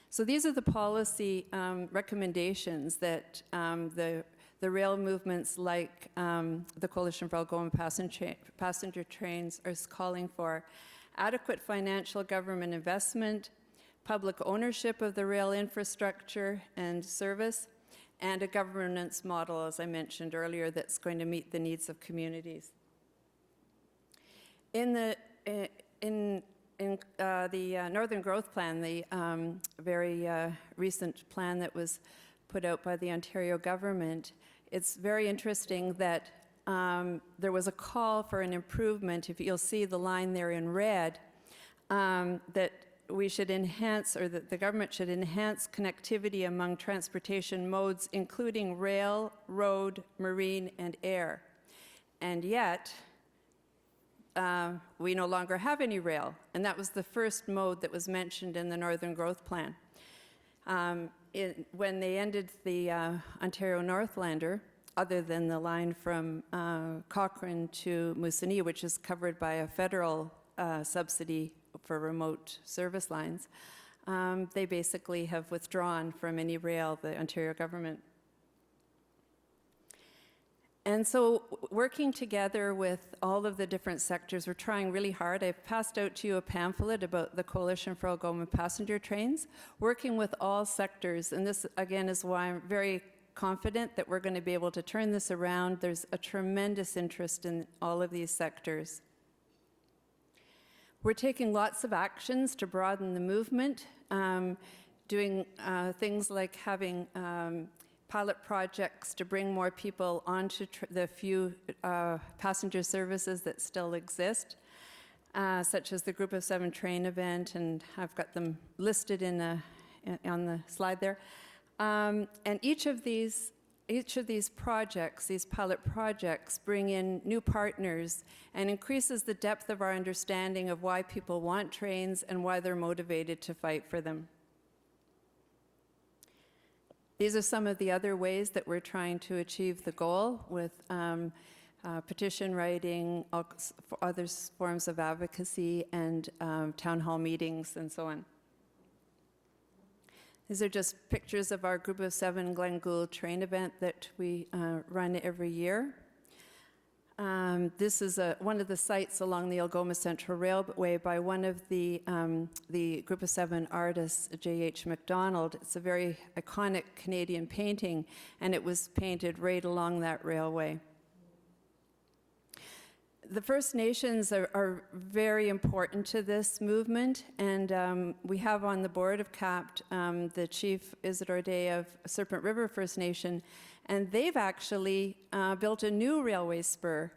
So these are the policy recommendations that the rail movements like the Coalition for Algoma Passenger Trains are calling for: adequate financial government investment, public ownership of the rail infrastructure and service, and a governance model, as I mentioned earlier, that's going to meet the needs of communities. In the Northern Growth Plan, the very recent plan that was put out by the Ontario government, it's very interesting that there was a call for an improvement. If you'll see the line there in red, that we should enhance, or that the government should enhance connectivity among transportation modes, including rail, road, marine, and air. And yet, we no longer have any rail, and that was the first mode that was mentioned in the Northern Growth Plan. When they ended the Ontario Northlander, other than the line from Cochrane to Moosonee, which is covered by a federal subsidy for remote service lines, they basically have withdrawn from any rail, the Ontario government. And so working together with all of the different sectors, we're trying really hard. I've passed out to you a pamphlet about the Coalition for Algoma Passenger Trains, working with all sectors. And this, again, is why I'm very confident that we're going to be able to turn this around. There's a tremendous interest in all of these sectors. We're taking lots of actions to broaden the movement, doing things like having pilot projects to bring more people onto the few passenger services that still exist. such as the Group of 7 train event, and I've got them listed on the slide there. And each of these projects, these pilot projects, bring in new partners and increases the depth of our understanding of why people want trains and why they're motivated to fight for them. These are some of the other ways that we're trying to achieve the goal with petition writing, other forms of advocacy, and town hall meetings, and so on. These are just pictures of our Group of 7 Glen Gould train event that we run every year. This is one of the sites along the Algoma Central Railway by one of the Group of 7 artists, J.H. MacDonald. It's a very iconic Canadian painting, and it was painted right along that railway. The First Nations are very important to this movement, and we have on the board of CAPT the Chief Isidore Day of Serpent River First Nation, and they've actually built a new railway spur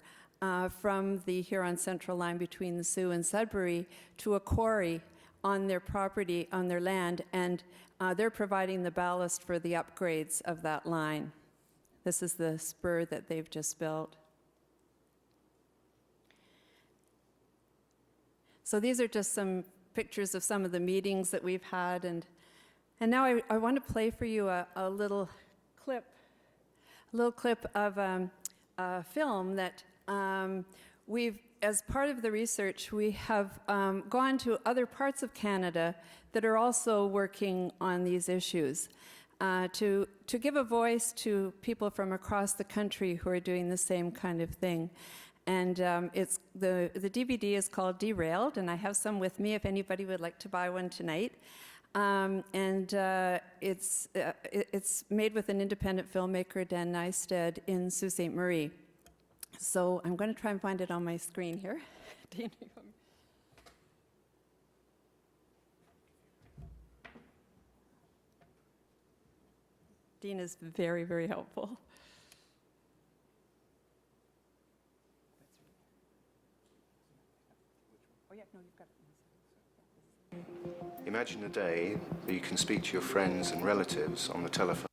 from the Huron Central line between the Sioux and Sudbury to a quarry on their property, on their land, and they're providing the ballast for the upgrades of that line. This is the spur that they've just built. So these are just some pictures of some of the meetings that we've had, and now I want to play for you a little clip of a film that as part of the research, we have gone to other parts of Canada that are also working on these issues to give a voice to people from across the country who are doing the same kind of thing. And it's the DVD is called Derailed, and I have some with me if anybody would like to buy one tonight. It's made with an independent filmmaker, Dan Neisted, in Sault Ste. Marie. So I'm going to try and find it on my screen here. Dean is very, very helpful.
Imagine a day that you can speak to your friends and relatives on the telephone.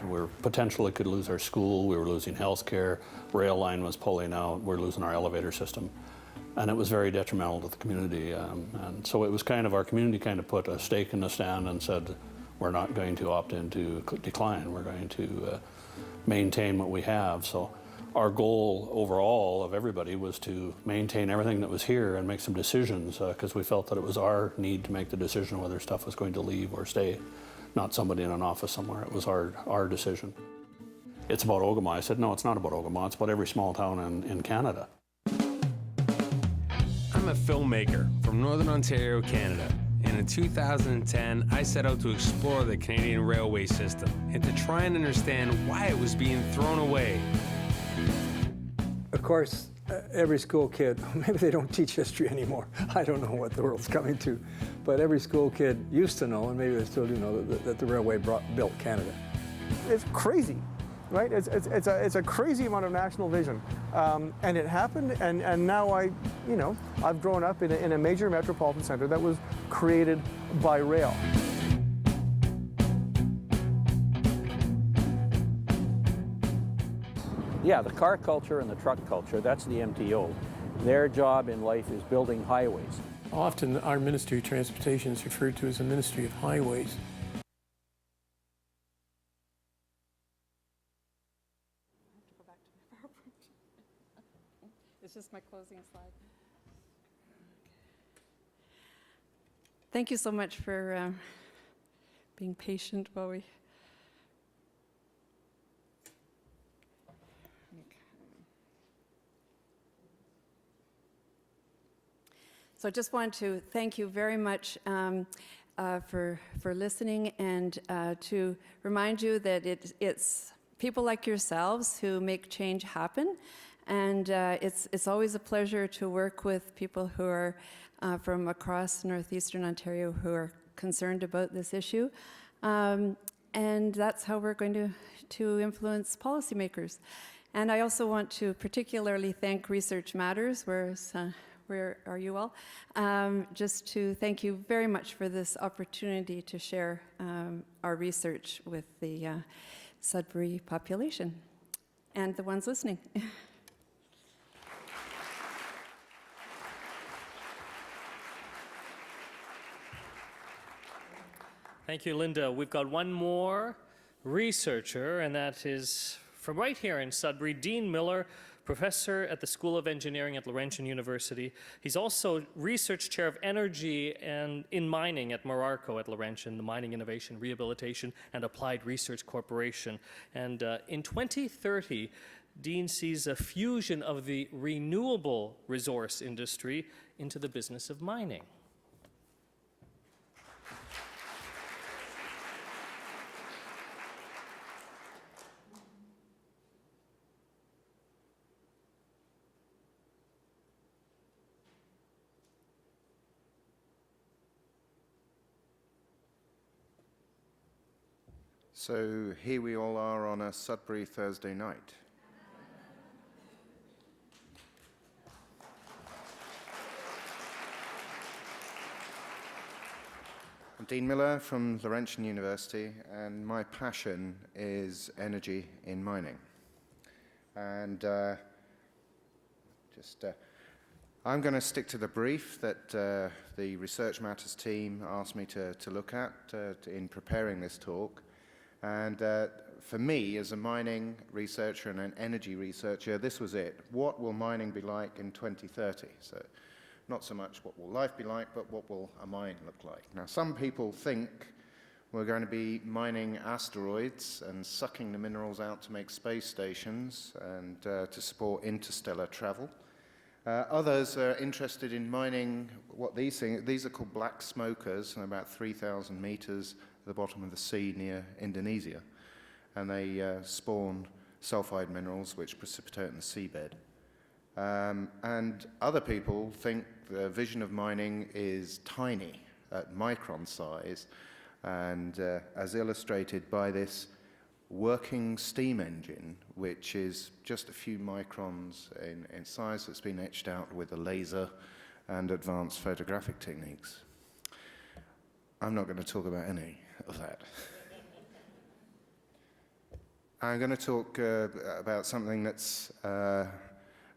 We potentially could lose our school, we were losing healthcare, rail line was pulling out, we're losing our elevator system. And it was very detrimental to the community. And so it was our community put a stake in the sand and said, we're not going to opt into decline, we're going to maintain what we have. So our goal overall of everybody was to maintain everything that was here and make some decisions, because we felt that it was our need to make the decision whether stuff was going to leave or stay. Not somebody in an office somewhere. It was our decision. It's about Ogama. I said, no, it's not about Ogama. It's about every small town in Canada.
I'm a filmmaker from Northern Ontario, Canada. And in 2010, I set out to explore the Canadian railway system and to try and understand why it was being thrown away.
Of course, every school kid, maybe they don't teach history anymore. I don't know what the world's coming to. But every school kid used to know, and maybe they still do know, that the railway built Canada.
It's crazy, right? It's a crazy amount of national vision. And it happened, and now I've grown up in a major metropolitan center that was created by rail.
Yeah, the car culture and the truck culture, that's the MTO. Their job in life is building highways.
Often our Ministry of Transportation is referred to as the Ministry of Highways.
It's just my closing slide. Thank you so much for being patient while we... So I just want to thank you very much for listening, and to remind you that it's people like yourselves who make change happen. And it's always a pleasure to work with people who are from across northeastern Ontario who are concerned about this issue. And that's how we're going to influence policymakers. And I also want to particularly thank Research Matters, where are you all? Just to thank you very much for this opportunity to share our research with the Sudbury population and the ones listening.
Thank you, Linda. We've got one more researcher, and that is from right here in Sudbury, Dean Miller, professor at the School of Engineering at Laurentian University. He's also research chair of energy and in mining at Mararco at Laurentian, the Mining Innovation, Rehabilitation, and Applied Research Corporation. And in 2030, Dean sees a fusion of the renewable resource industry into the business of mining.
So here we all are on a Sudbury Thursday night. I'm Dean Miller from Laurentian University, and my passion is energy in mining. And I'm going to stick to the brief that the Research Matters team asked me to look at in preparing this talk. And for me, as a mining researcher and an energy researcher, this was it. What will mining be like in 2030? So not so much what will life be like, but what will a mine look like? Now, some people think we're going to be mining asteroids and sucking the minerals out to make space stations and to support interstellar travel. Others are interested in mining what these are called black smokers, and about 3,000 meters at the bottom of the sea near Indonesia. And they spawn sulfide minerals which precipitate in the seabed. And other people think the vision of mining is tiny, at micron size, and as illustrated by this working steam engine, which is just a few microns in size, that's been etched out with a laser and advanced photographic techniques. I'm not going to talk about any of that. I'm going to talk about something that's a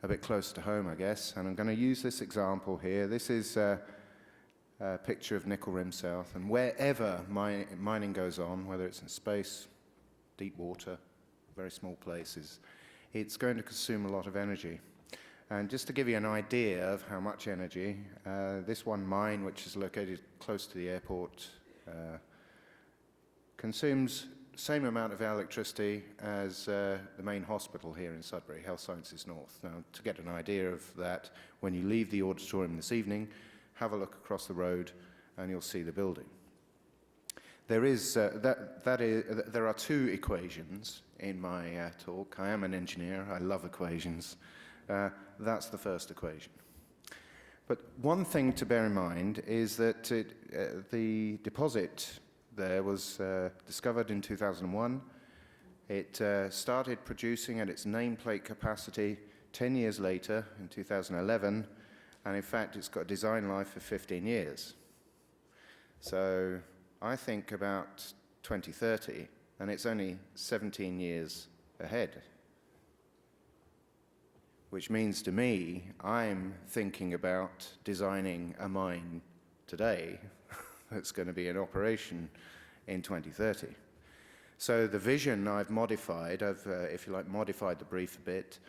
bit close to home, I guess, and I'm going to use this example here. This is a picture of Nickel Rim South, and wherever mining goes on, whether it's in space, deep water, very small places, it's going to consume a lot of energy. And just to give you an idea of how much energy, this one mine, which is located close to the airport, consumes the same amount of electricity as the main hospital here in Sudbury, Health Sciences North. Now, to get an idea of that, when you leave the auditorium this evening, have a look across the road and you'll see the building. There are two equations in my talk. I am an engineer. I love equations. That's the first equation. But one thing to bear in mind is that the deposit there was discovered in 2001. It started producing at its nameplate capacity 10 years later, in 2011, and in fact it's got a design life of 15 years. So I think about 2030, and it's only 17 years ahead. Which means to me, I'm thinking about designing a mine today that's going to be in operation in 2030. So the vision I've modified, I've, if you like, modified the brief a bit,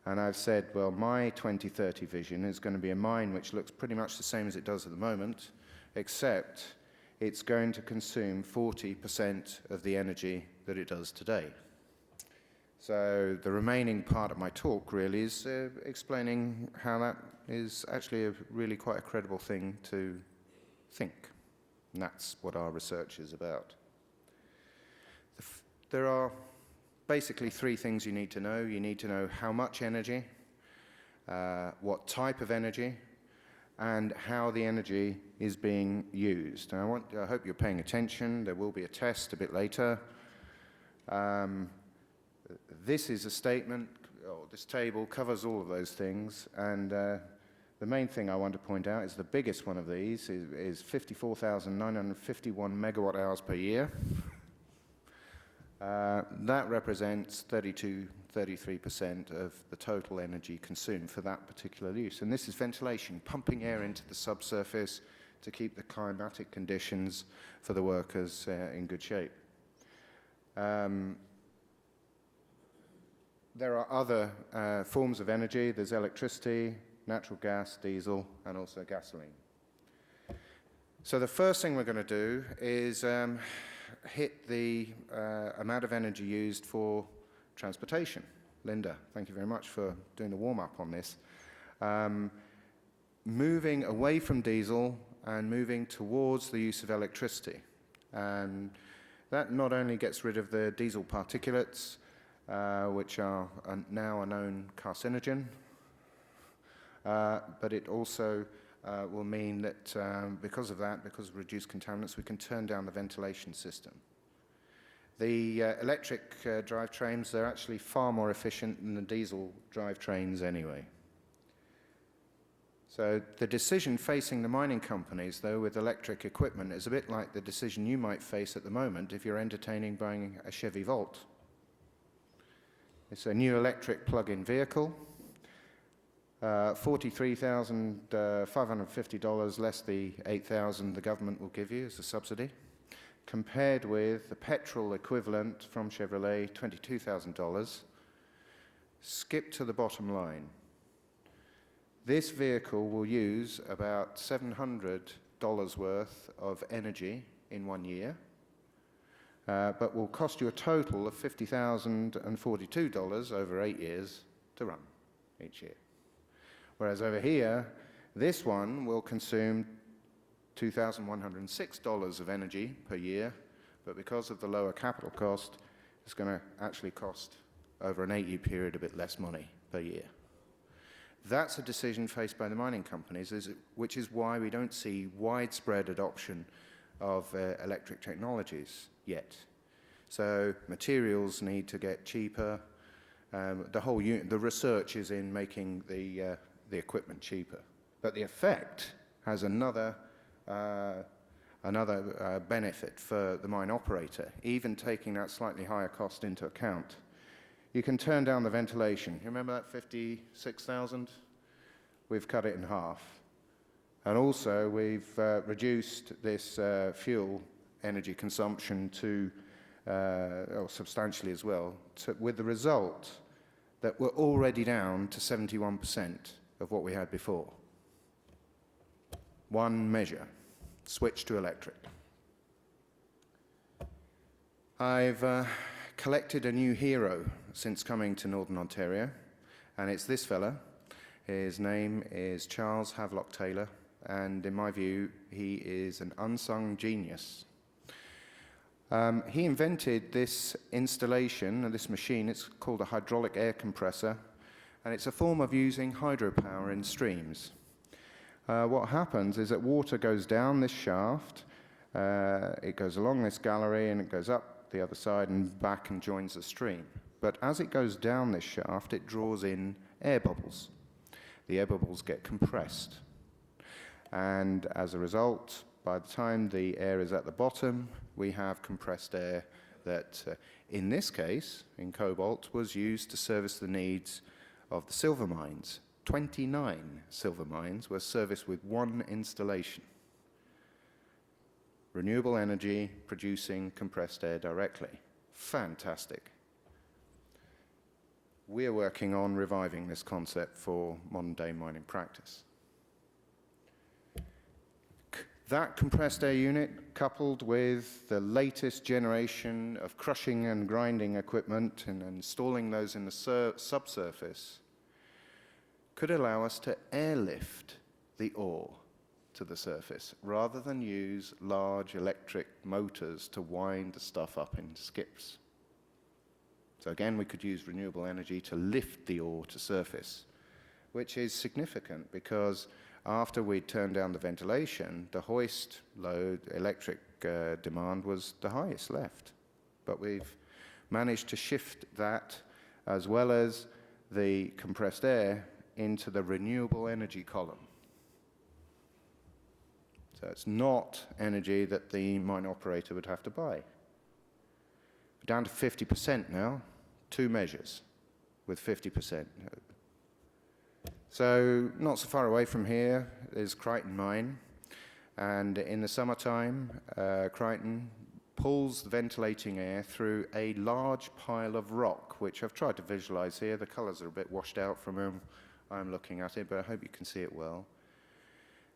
and I've said, well, my 2030 vision is going to be a mine which looks pretty much the same as it does at the moment, except it's going to consume 40% of the energy that it does today. So the remaining part of my talk really is explaining how that is actually really quite a credible thing to think. And that's what our research is about. There are basically three things you need to know. You need to know how much energy, what type of energy, and how the energy is being used. And I hope you're paying attention. There will be a test a bit later. This is a statement, this table covers all of those things, and the main thing I want to point out is the biggest one of these is 54,951 megawatt hours per year. That represents 33% of the total energy consumed for that particular use. And this is ventilation, pumping air into the subsurface to keep the climatic conditions for the workers in good shape. There are other forms of energy. There's electricity, natural gas, diesel, and also gasoline. So the first thing we're going to do is hit the amount of energy used for transportation. Linda, thank you very much for doing the warm-up on this. Moving away from diesel and moving towards the use of electricity. And that not only gets rid of the diesel particulates, which are now a known carcinogen, but it also will mean that because of reduced contaminants, we can turn down the ventilation system. The electric drivetrains, they're actually far more efficient than the diesel drivetrains anyway. So the decision facing the mining companies, though, with electric equipment is a bit like the decision you might face at the moment if you're entertaining buying a Chevy Volt. It's a new electric plug-in vehicle, $43,550 less the $8,000 the government will give you as a subsidy, compared with the petrol equivalent from Chevrolet, $22,000. Skip to the bottom line. This vehicle will use about $700 worth of energy in 1 year, but will cost you a total of $50,042 over 8 years to run each year. Whereas over here, this one will consume $2,106 of energy per year, but because of the lower capital cost, it's going to actually cost over an 8-year period a bit less money per year. That's a decision faced by the mining companies, which is why we don't see widespread adoption of electric technologies yet. So materials need to get cheaper. The research is in making the equipment cheaper. But the effect has another benefit for the mine operator, even taking that slightly higher cost into account. You can turn down the ventilation. You remember that 56,000? We've cut it in half. And also, we've reduced this fuel energy consumption to substantially as well, with the result that we're already down to 71% of what we had before. One measure, switch to electric. I've collected a new hero since coming to Northern Ontario, and it's this fella. His name is Charles Havelock Taylor, and in my view, he is an unsung genius. He invented this installation, this machine. It's called a hydraulic air compressor, and it's a form of using hydropower in streams. What happens is that water goes down this shaft, it goes along this gallery, and it goes up the other side and back and joins the stream. But as it goes down this shaft, it draws in air bubbles. The air bubbles get compressed. And as a result, by the time the air is at the bottom, we have compressed air that, in this case, in cobalt, was used to service the needs of the silver mines. 29 silver mines were serviced with one installation. Renewable energy producing compressed air directly. Fantastic. We're working on reviving this concept for modern-day mining practice. That compressed air unit, coupled with the latest generation of crushing and grinding equipment and installing those in the subsurface, could allow us to airlift the ore to the surface rather than use large electric motors to wind the stuff up in skips. So again, we could use renewable energy to lift the ore to surface, which is significant because after we'd turned down the ventilation, the hoist load electric demand was the highest left. But we've managed to shift that, as well as the compressed air, into the renewable energy column. So it's not energy that the mine operator would have to buy. We're down to 50% now, 2 measures with 50%. So not so far away from here is Crichton Mine, and in the summertime, Crichton pulls the ventilating air through a large pile of rock, which I've tried to visualize here. The colors are a bit washed out from where I'm looking at it, but I hope you can see it well.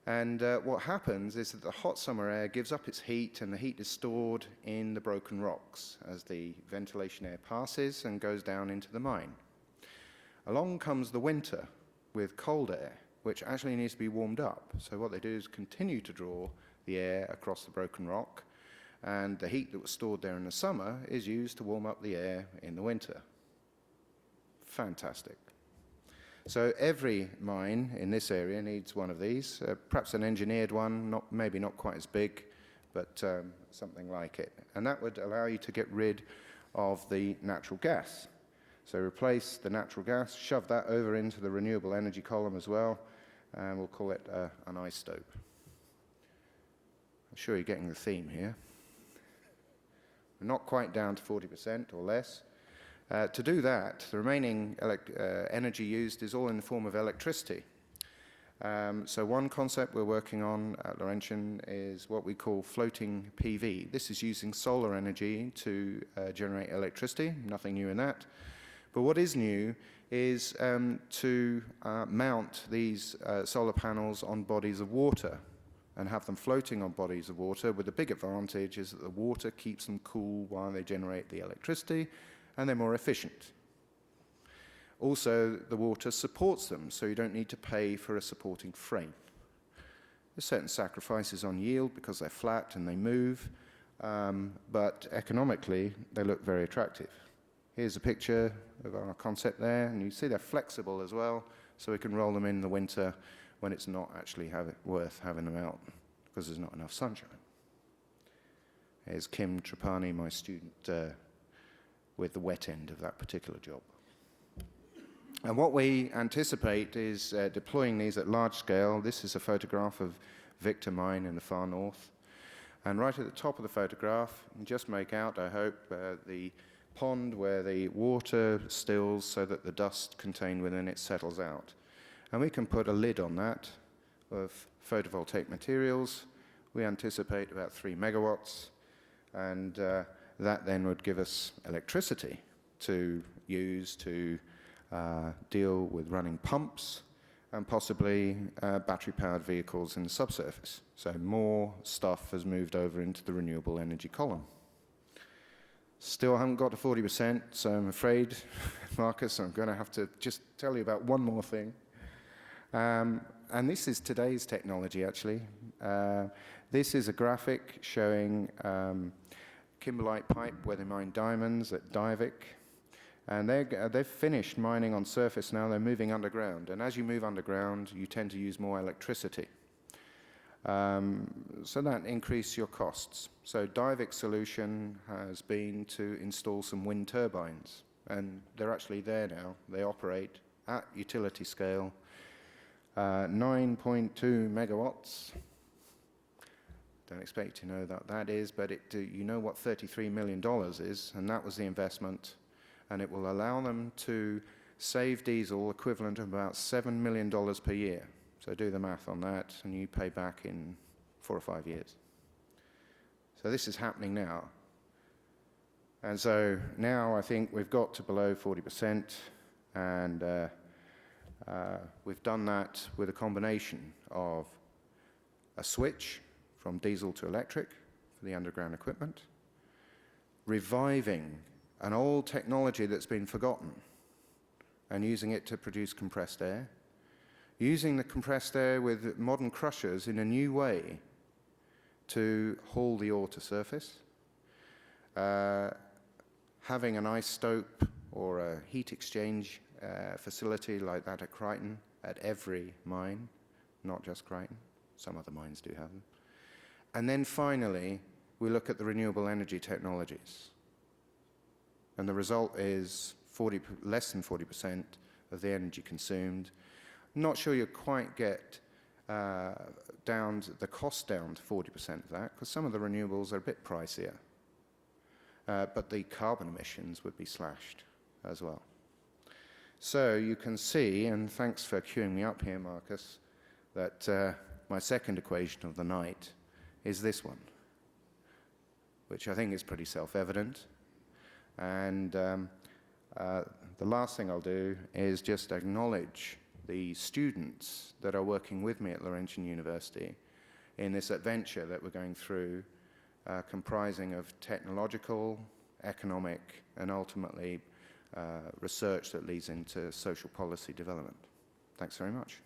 And what happens is that the hot summer air gives up its heat, and the heat is stored in the broken rocks as the ventilation air passes and goes down into the mine. Along comes the winter with cold air, which actually needs to be warmed up. So what they do is continue to draw the air across the broken rock, and the heat that was stored there in the summer is used to warm up the air in the winter. Fantastic. So every mine in this area needs one of these, perhaps an engineered one, maybe not quite as big, but something like it. And that would allow you to get rid of the natural gas. So replace the natural gas, shove that over into the renewable energy column as well, and we'll call it an isotope. I'm sure you're getting the theme here. We're not quite down to 40% or less. To do that, the remaining energy used is all in the form of electricity. So one concept we're working on at Laurentian is what we call floating PV. This is using solar energy to generate electricity, nothing new in that. But what is new is to mount these solar panels on bodies of water and have them floating on bodies of water, with the big advantage is that the water keeps them cool while they generate the electricity, and they're more efficient. Also, the water supports them, so you don't need to pay for a supporting frame. There's certain sacrifices on yield because they're flat and they move, but economically, they look very attractive. Here's a picture of our concept there, and you see they're flexible as well, so we can roll them in the winter when it's not actually worth having them out because there's not enough sunshine. Here's Kim Trapani, my student, with the wet end of that particular job. And what we anticipate is deploying these at large scale. This is a photograph of Victor Mine in the far north. And right at the top of the photograph, you can just make out, I hope, the pond where the water stills so that the dust contained within it settles out. And we can put a lid on that of photovoltaic materials. We anticipate about 3 megawatts, and that then would give us electricity to use to deal with running pumps and possibly battery-powered vehicles in the subsurface. So more stuff has moved over into the renewable energy column. Still haven't got to 40%, so I'm afraid, Marcus, I'm going to have to just tell you about one more thing. And this is today's technology, actually. This is a graphic showing kimberlite pipe where they mine diamonds at Diavik. And they've finished mining on surface now. They're moving underground. And as you move underground, you tend to use more electricity. So that increases your costs. So Diavik's solution has been to install some wind turbines. And they're actually there now. They operate at utility scale, 9.2 megawatts. Don't expect to know what that is, but you know what $33 million is, and that was the investment. And it will allow them to save diesel equivalent of about $7 million per year. So do the math on that, and you pay back in 4 or 5 years. So this is happening now. And so now I think we've got to below 40%, and we've done that with a combination of a switch from diesel to electric for the underground equipment, reviving an old technology that's been forgotten and using it to produce compressed air, using the compressed air with modern crushers in a new way to haul the ore to surface, having an ice stope or a heat exchange facility like that at Crichton at every mine, not just Crichton. Some other mines do have them. And then finally, we look at the renewable energy technologies. And the result is less than 40% of the energy consumed. Not sure you quite get the cost down to 40% of that, because some of the renewables are a bit pricier. But the carbon emissions would be slashed as well. So you can see, and thanks for queuing me up here, Marcus, that my second equation of the night is this one, which I think is pretty self-evident. And the last thing I'll do is just acknowledge the students that are working with me at Laurentian University in this adventure that we're going through, comprising of technological, economic, and ultimately research that leads into social policy development. Thanks very much.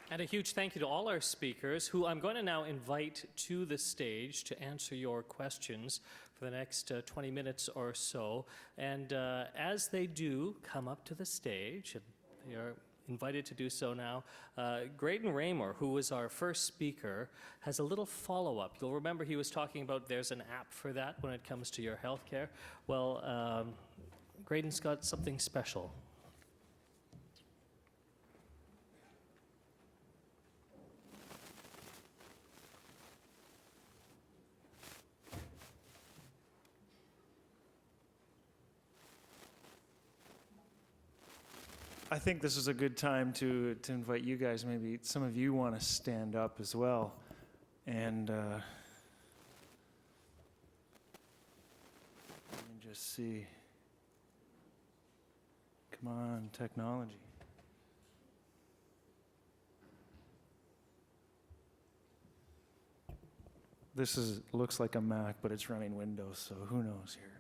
And a huge thank you to all our speakers, who I'm going to now invite to the stage to answer your questions for the next 20 minutes or so. And as they do come up to the stage, and they are invited to do so now, Graydon Raymore, who was our first speaker, has a little follow-up. You'll remember he was talking about there's an app for that when it comes to your health care. Well, Graydon's got something special.
I think this is a good time to invite you guys. Maybe some of you want to stand up as well. And let me just see. Come on, technology. This looks like a Mac, but it's running Windows, so who knows here.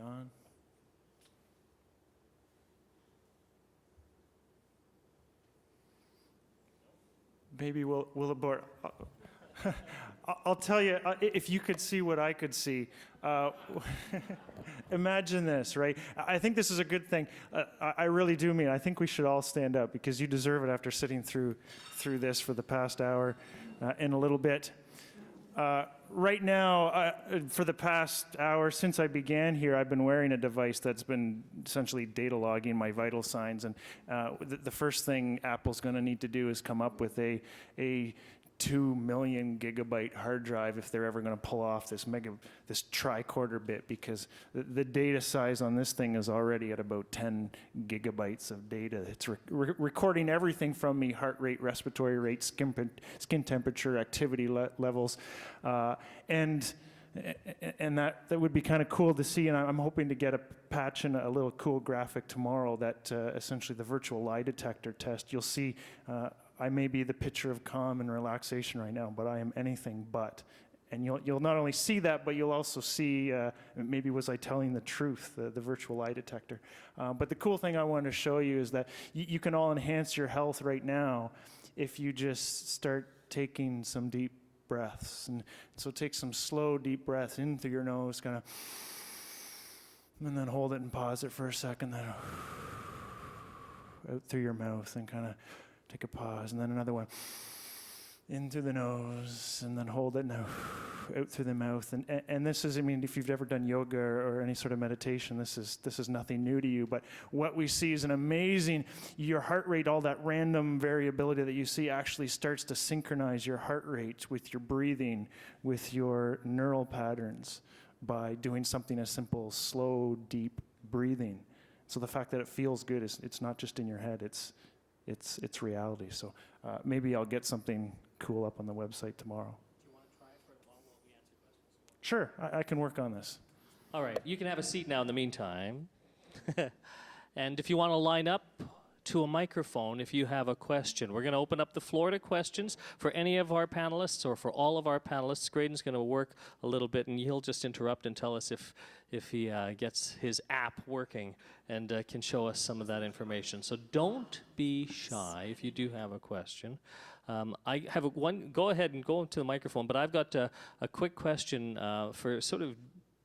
On. Maybe we'll abort. I'll tell you, if you could see what I could see. Imagine this, right? I think this is a good thing. I really do mean, I think we should all stand up, because you deserve it after sitting through this for the past hour and a little bit. Right now, for the past hour since I began here, I've been wearing a device that's been essentially data logging my vital signs. And the first thing Apple's going to need to do is come up with a 2 million gigabyte hard drive if they're ever going to pull off this tricorder bit, because the data size on this thing is already at about 10 gigabytes of data. It's recording everything from me: heart rate, respiratory rate, skin temperature, activity levels, and that would be kind of cool to see. And I'm hoping to get a patch and a little cool graphic tomorrow that essentially the virtual lie detector test. You'll see I may be the picture of calm and relaxation right now, but I am anything but. And you'll not only see that, but you'll also see, maybe was I telling the truth, the virtual lie detector. But the cool thing I wanted to show you is that you can all enhance your health right now if you just start taking some deep breaths. And so take some slow, deep breaths in through your nose, kind of, and then hold it and pause it for a second, then out through your mouth, and kind of take a pause, and then another one. in through the nose, and then hold it now out through the mouth. And this is, I mean, if you've ever done yoga or any sort of meditation, this is nothing new to you. But what we see is an amazing, your heart rate, all that random variability that you see actually starts to synchronize your heart rate with your breathing, with your neural patterns by doing something as simple as slow, deep breathing. So the fact that it feels good is, it's not just in your head, it's reality. So maybe I'll get something cool up on the website tomorrow.
Do you want to try it for while we answer questions?
Sure, I can work on this.
All right, you can have a seat now in the meantime. And if you want to line up to a microphone if you have a question. We're going to open up the floor to questions for any of our panelists or for all of our panelists. Graydon's going to work a little bit, and he'll just interrupt and tell us if he gets his app working and can show us some of that information. So don't be shy if you do have a question. I have one. Go ahead and go to the microphone, but I've got a quick question for sort of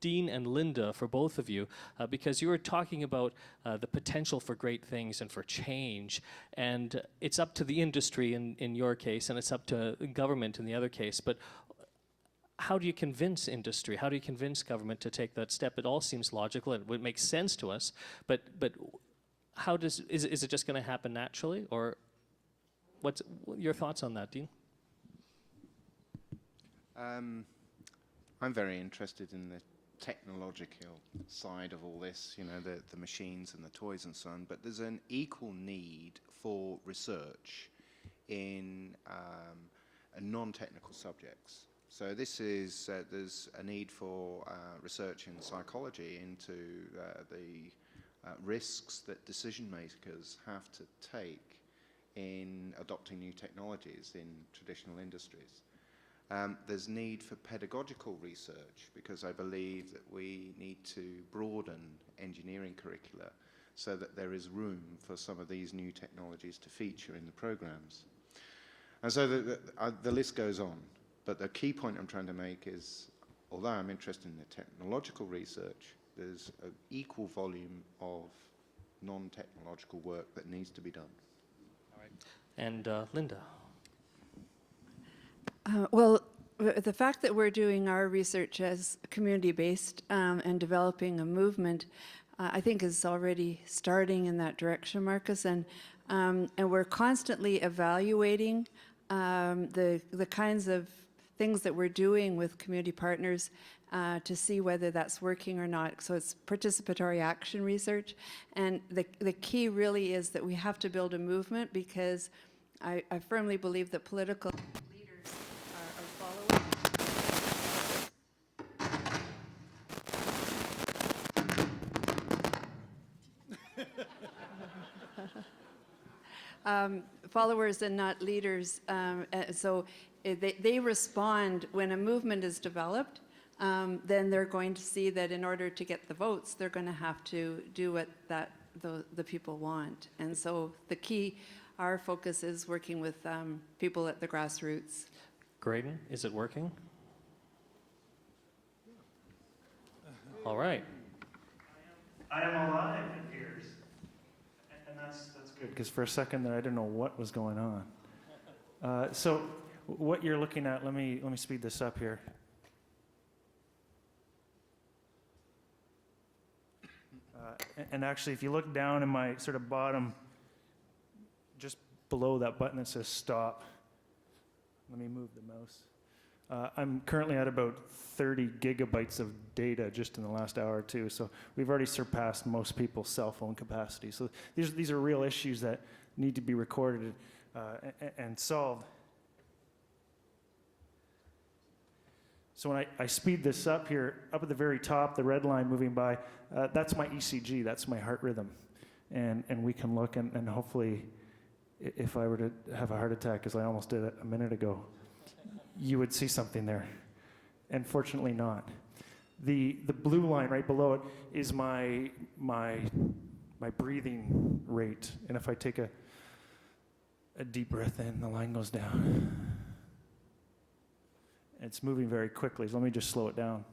Dean and Linda, for both of you, because you were talking about the potential for great things and for change, and it's up to the industry in your case, and it's up to government in the other case, but how do you convince industry? How do you convince government to take that step? It all seems logical, and it would make sense to us, but how is it just going to happen naturally, or what's your thoughts on that, Dean?
I'm very interested in the technological side of all this, you know, the machines and the toys and so on, but there's an equal need for research in non-technical subjects. So this is, there's a need for research in psychology into the risks that decision makers have to take in adopting new technologies in traditional industries. There's need for pedagogical research because I believe that we need to broaden engineering curricula so that there is room for some of these new technologies to feature in the programs. And so the list goes on, but the key point I'm trying to make is, although I'm interested in the technological research, there's an equal volume of non-technological work that needs to be done.
All right. And Linda?
Well, the fact that we're doing our research as community-based and developing a movement, I think is already starting in that direction, Marcus, and we're constantly evaluating the kinds of things that we're doing with community partners to see whether that's working or not. So it's participatory action research, and the key really is that we have to build a movement, because I firmly believe that political leaders are following. Followers and not leaders. So they respond when a movement is developed. Then they're going to see that in order to get the votes, they're going to have to do what the people want. And so the key, our focus is working with people at the grassroots.
Graydon, is it working? All right.
I am alive, it appears. And that's good, because for a second there I didn't know what was going on. So what you're looking at, let me speed this up here. And actually, if you look down in my sort of bottom, just below that button that says stop, let me move the mouse. I'm currently at about 30 gigabytes of data just in the last hour or two, so we've already surpassed most people's cell phone capacity. So these are real issues that need to be recorded and solved. So when I speed this up here, up at the very top, the red line moving by, that's my ECG, that's my heart rhythm. And we can look, and hopefully, if I were to have a heart attack, as I almost did a minute ago, you would see something there. And fortunately not. The blue line right below it is my breathing rate. And if I take a deep breath in, the line goes down. It's moving very quickly, so let me just slow it down.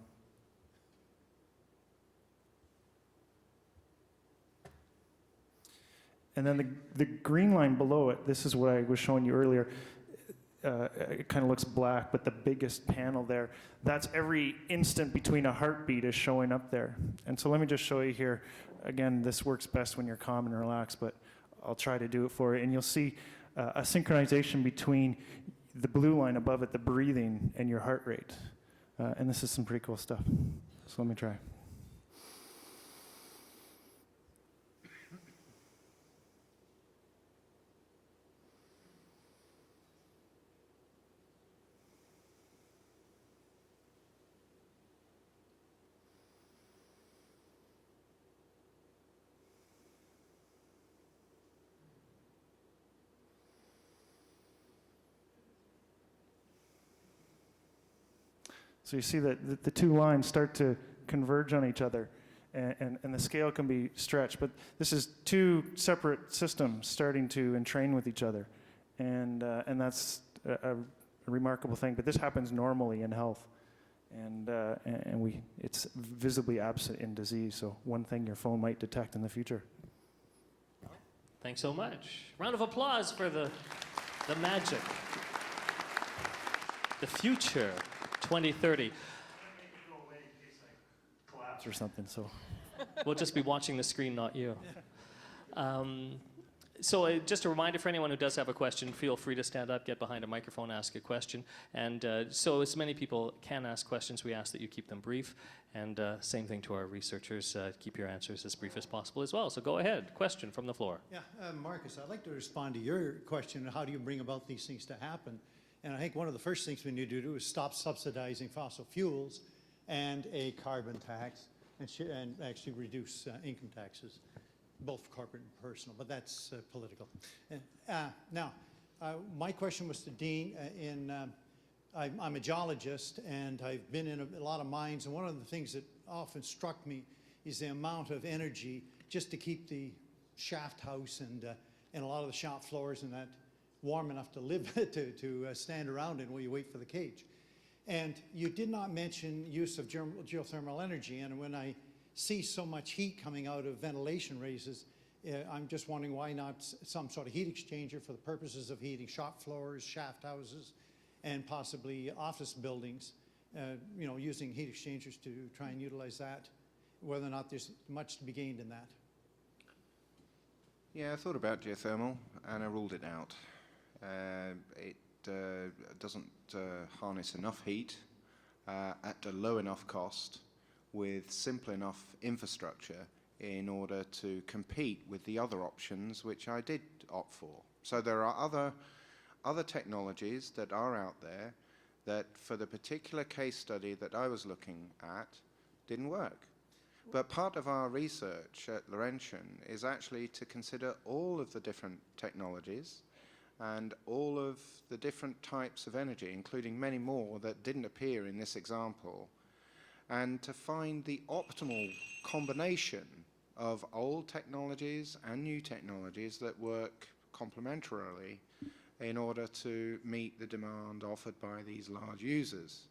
And then the green line below it, this is what I was showing you earlier. it kind of looks black, but the biggest panel there, that's every instant between a heartbeat is showing up there. And so let me just show you here. Again, this works best when you're calm and relaxed, but I'll try to do it for you. And you'll see a synchronization between the blue line above it, the breathing, and your heart rate. And this is some pretty cool stuff. So let me try. So you see that the two lines start to converge on each other, and the scale can be stretched. But this is two separate systems starting to entrain with each other, and that's a remarkable thing. But this happens normally in health, and it's visibly absent in disease. So one thing your phone might detect in the future.
Thanks so much. Round of applause for the magic. The future. 2030.
Or something, so
we'll just be watching the screen, not you. So just a reminder for anyone who does have a question, feel free to stand up, get behind a microphone, ask a question. And so as many people can ask questions, we ask that you keep them brief. And same thing to our researchers, keep your answers as brief as possible as well. So go ahead, question from the floor.
Yeah, Marcus, I'd like to respond to your question, how do you bring about these things to happen? And I think one of the first things we need to do is stop subsidizing fossil fuels and a carbon tax and actually reduce income taxes, both corporate and personal, but that's political. Now, my question was to Dean. I'm a geologist, and I've been in a lot of mines, and one of the things that often struck me is the amount of energy just to keep the shaft house and a lot of the shop floors and that warm enough to live to stand around in while you wait for the cage. And you did not mention use of geothermal energy, and when I see so much heat coming out of ventilation raises, I'm just wondering why not some sort of heat exchanger for the purposes of heating shop floors, shaft houses, and possibly office buildings, using heat exchangers to try and utilize that, whether or not there's much to be gained in that.
Yeah, I thought about geothermal, and I ruled it out. It doesn't harness enough heat at a low enough cost with simple enough infrastructure in order to compete with the other options which I did opt for. So there are other technologies that are out there that for the particular case study that I was looking at didn't work. But part of our research at Laurentian is actually to consider all of the different technologies and all of the different types of energy, including many more that didn't appear in this example, and to find the optimal combination of old technologies and new technologies that work complementarily in order to meet the demand offered by these large users.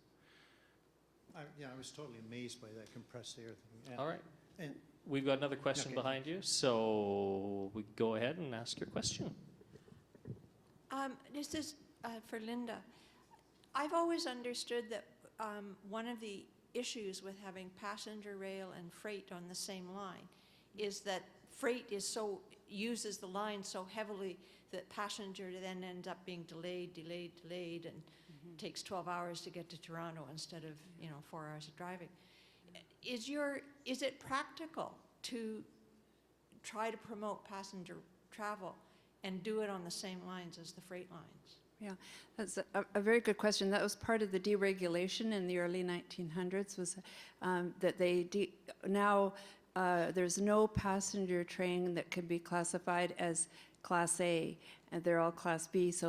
I was totally amazed by that compressed air thing. Yeah.
All right.
And
we've got another question behind you, so we go ahead and ask your question.
This is for Linda. I've always understood that one of the issues with having passenger rail and freight on the same line is that freight uses the line so heavily that passenger then ends up being delayed, and takes 12 hours to get to Toronto instead of 4 hours of driving. Is it practical to try to promote passenger travel and do it on the same lines as the freight lines?
Yeah, that's a very good question. That was part of the deregulation in the early 1900s, was that now there's no passenger train that can be classified as Class A, and they're all Class B, it's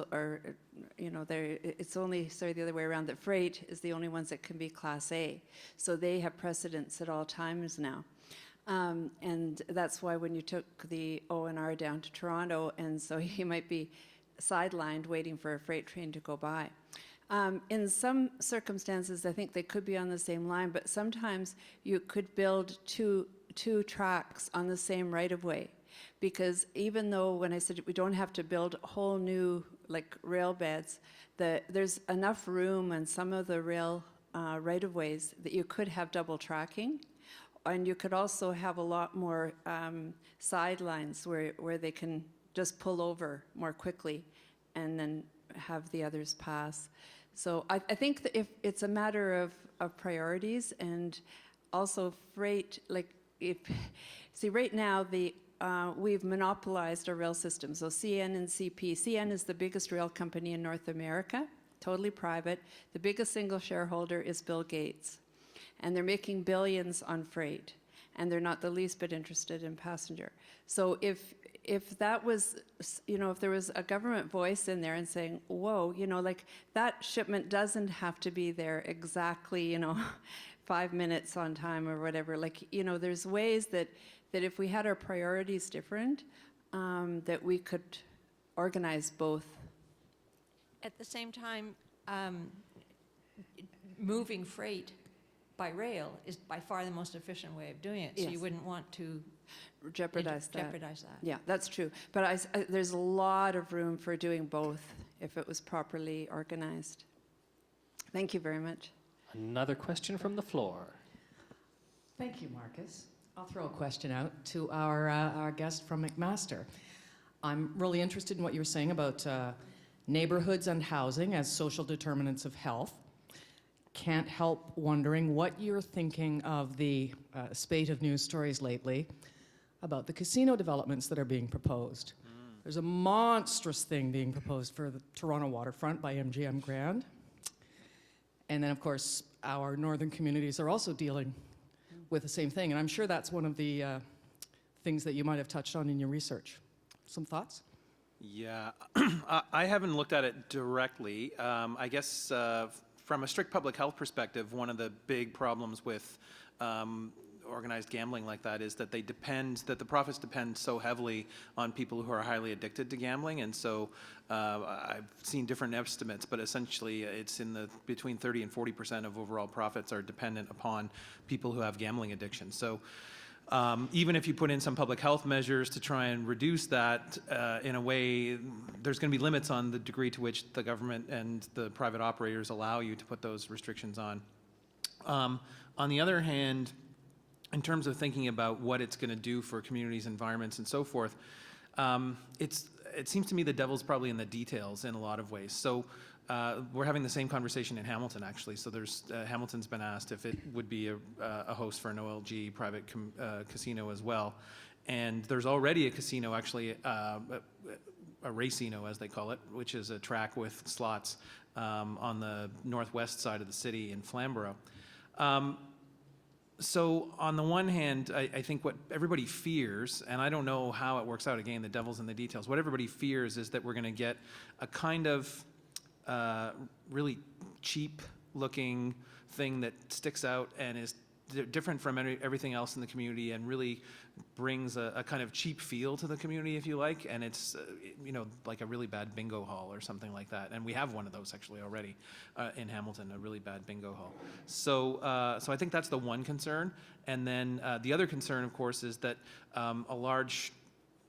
only the other way around, that freight is the only ones that can be Class A. So they have precedence at all times now. And that's why when you took the O&R down to Toronto, and so you might be sidelined waiting for a freight train to go by. In some circumstances, I think they could be on the same line, but sometimes you could build two tracks on the same right-of-way. Because even though when I said we don't have to build whole new like rail beds, there's enough room on some of the rail right-of-ways that you could have double tracking, and you could also have a lot more sidelines where they can just pull over more quickly and then have the others pass. So I think that if it's a matter of priorities, and also freight, like see right now we've monopolized our rail system. So CN and CP. CN is the biggest rail company in North America, totally private. The biggest single shareholder is Bill Gates. And they're making billions on freight. And they're not the least bit interested in passenger. So if that was, if there was a government voice in there and saying, whoa, like that shipment doesn't have to be there exactly, 5 minutes on time or whatever. Like, there's ways that if we had our priorities different, that we could organize both.
At the same time, moving freight by rail is by far the most efficient way of doing it. So
Yes.
you wouldn't want to
jeopardize that.
Jeopardize that.
Yeah, that's true. But there's a lot of room for doing both if it was properly organized. Thank you very much.
Another question from the floor.
Thank you, Marcus. I'll throw a question out to our guest from McMaster. I'm really interested in what you were saying about neighborhoods and housing as social determinants of health. Can't help wondering what you're thinking of the spate of news stories lately about the casino developments that are being proposed. There's a monstrous thing being proposed for the Toronto waterfront by MGM Grand. And then, of course, our northern communities are also dealing with the same thing. And I'm sure that's one of the things that you might have touched on in your research. Some thoughts?
Yeah, I haven't looked at it directly. I guess from a strict public health perspective, one of the big problems with organized gambling like that is that the profits depend so heavily on people who are highly addicted to gambling. And so I've seen different estimates, but essentially it's between 30 and 40% of overall profits are dependent upon people who have gambling addiction. So even if you put in some public health measures to try and reduce that, in a way, there's going to be limits on the degree to which the government and the private operators allow you to put those restrictions on. On the other hand, in terms of thinking about what it's going to do for communities, environments, and so forth, it seems to me the devil's probably in the details in a lot of ways. So we're having the same conversation in Hamilton, actually. So Hamilton's been asked if it would be a host for an OLG private casino as well. And there's already a casino, actually, a racino, as they call it, which is a track with slots on the northwest side of the city in Flamborough. So on the one hand, I think what everybody fears, and I don't know how it works out, again, the devil's in the details, what everybody fears is that we're going to get a kind of really cheap-looking thing that sticks out and is different from everything else in the community and really brings a kind of cheap feel to the community, if you like, and it's like a really bad bingo hall or something like that. And we have one of those actually already in Hamilton, a really bad bingo hall. So I think that's the one concern. And then the other concern, of course, is that a large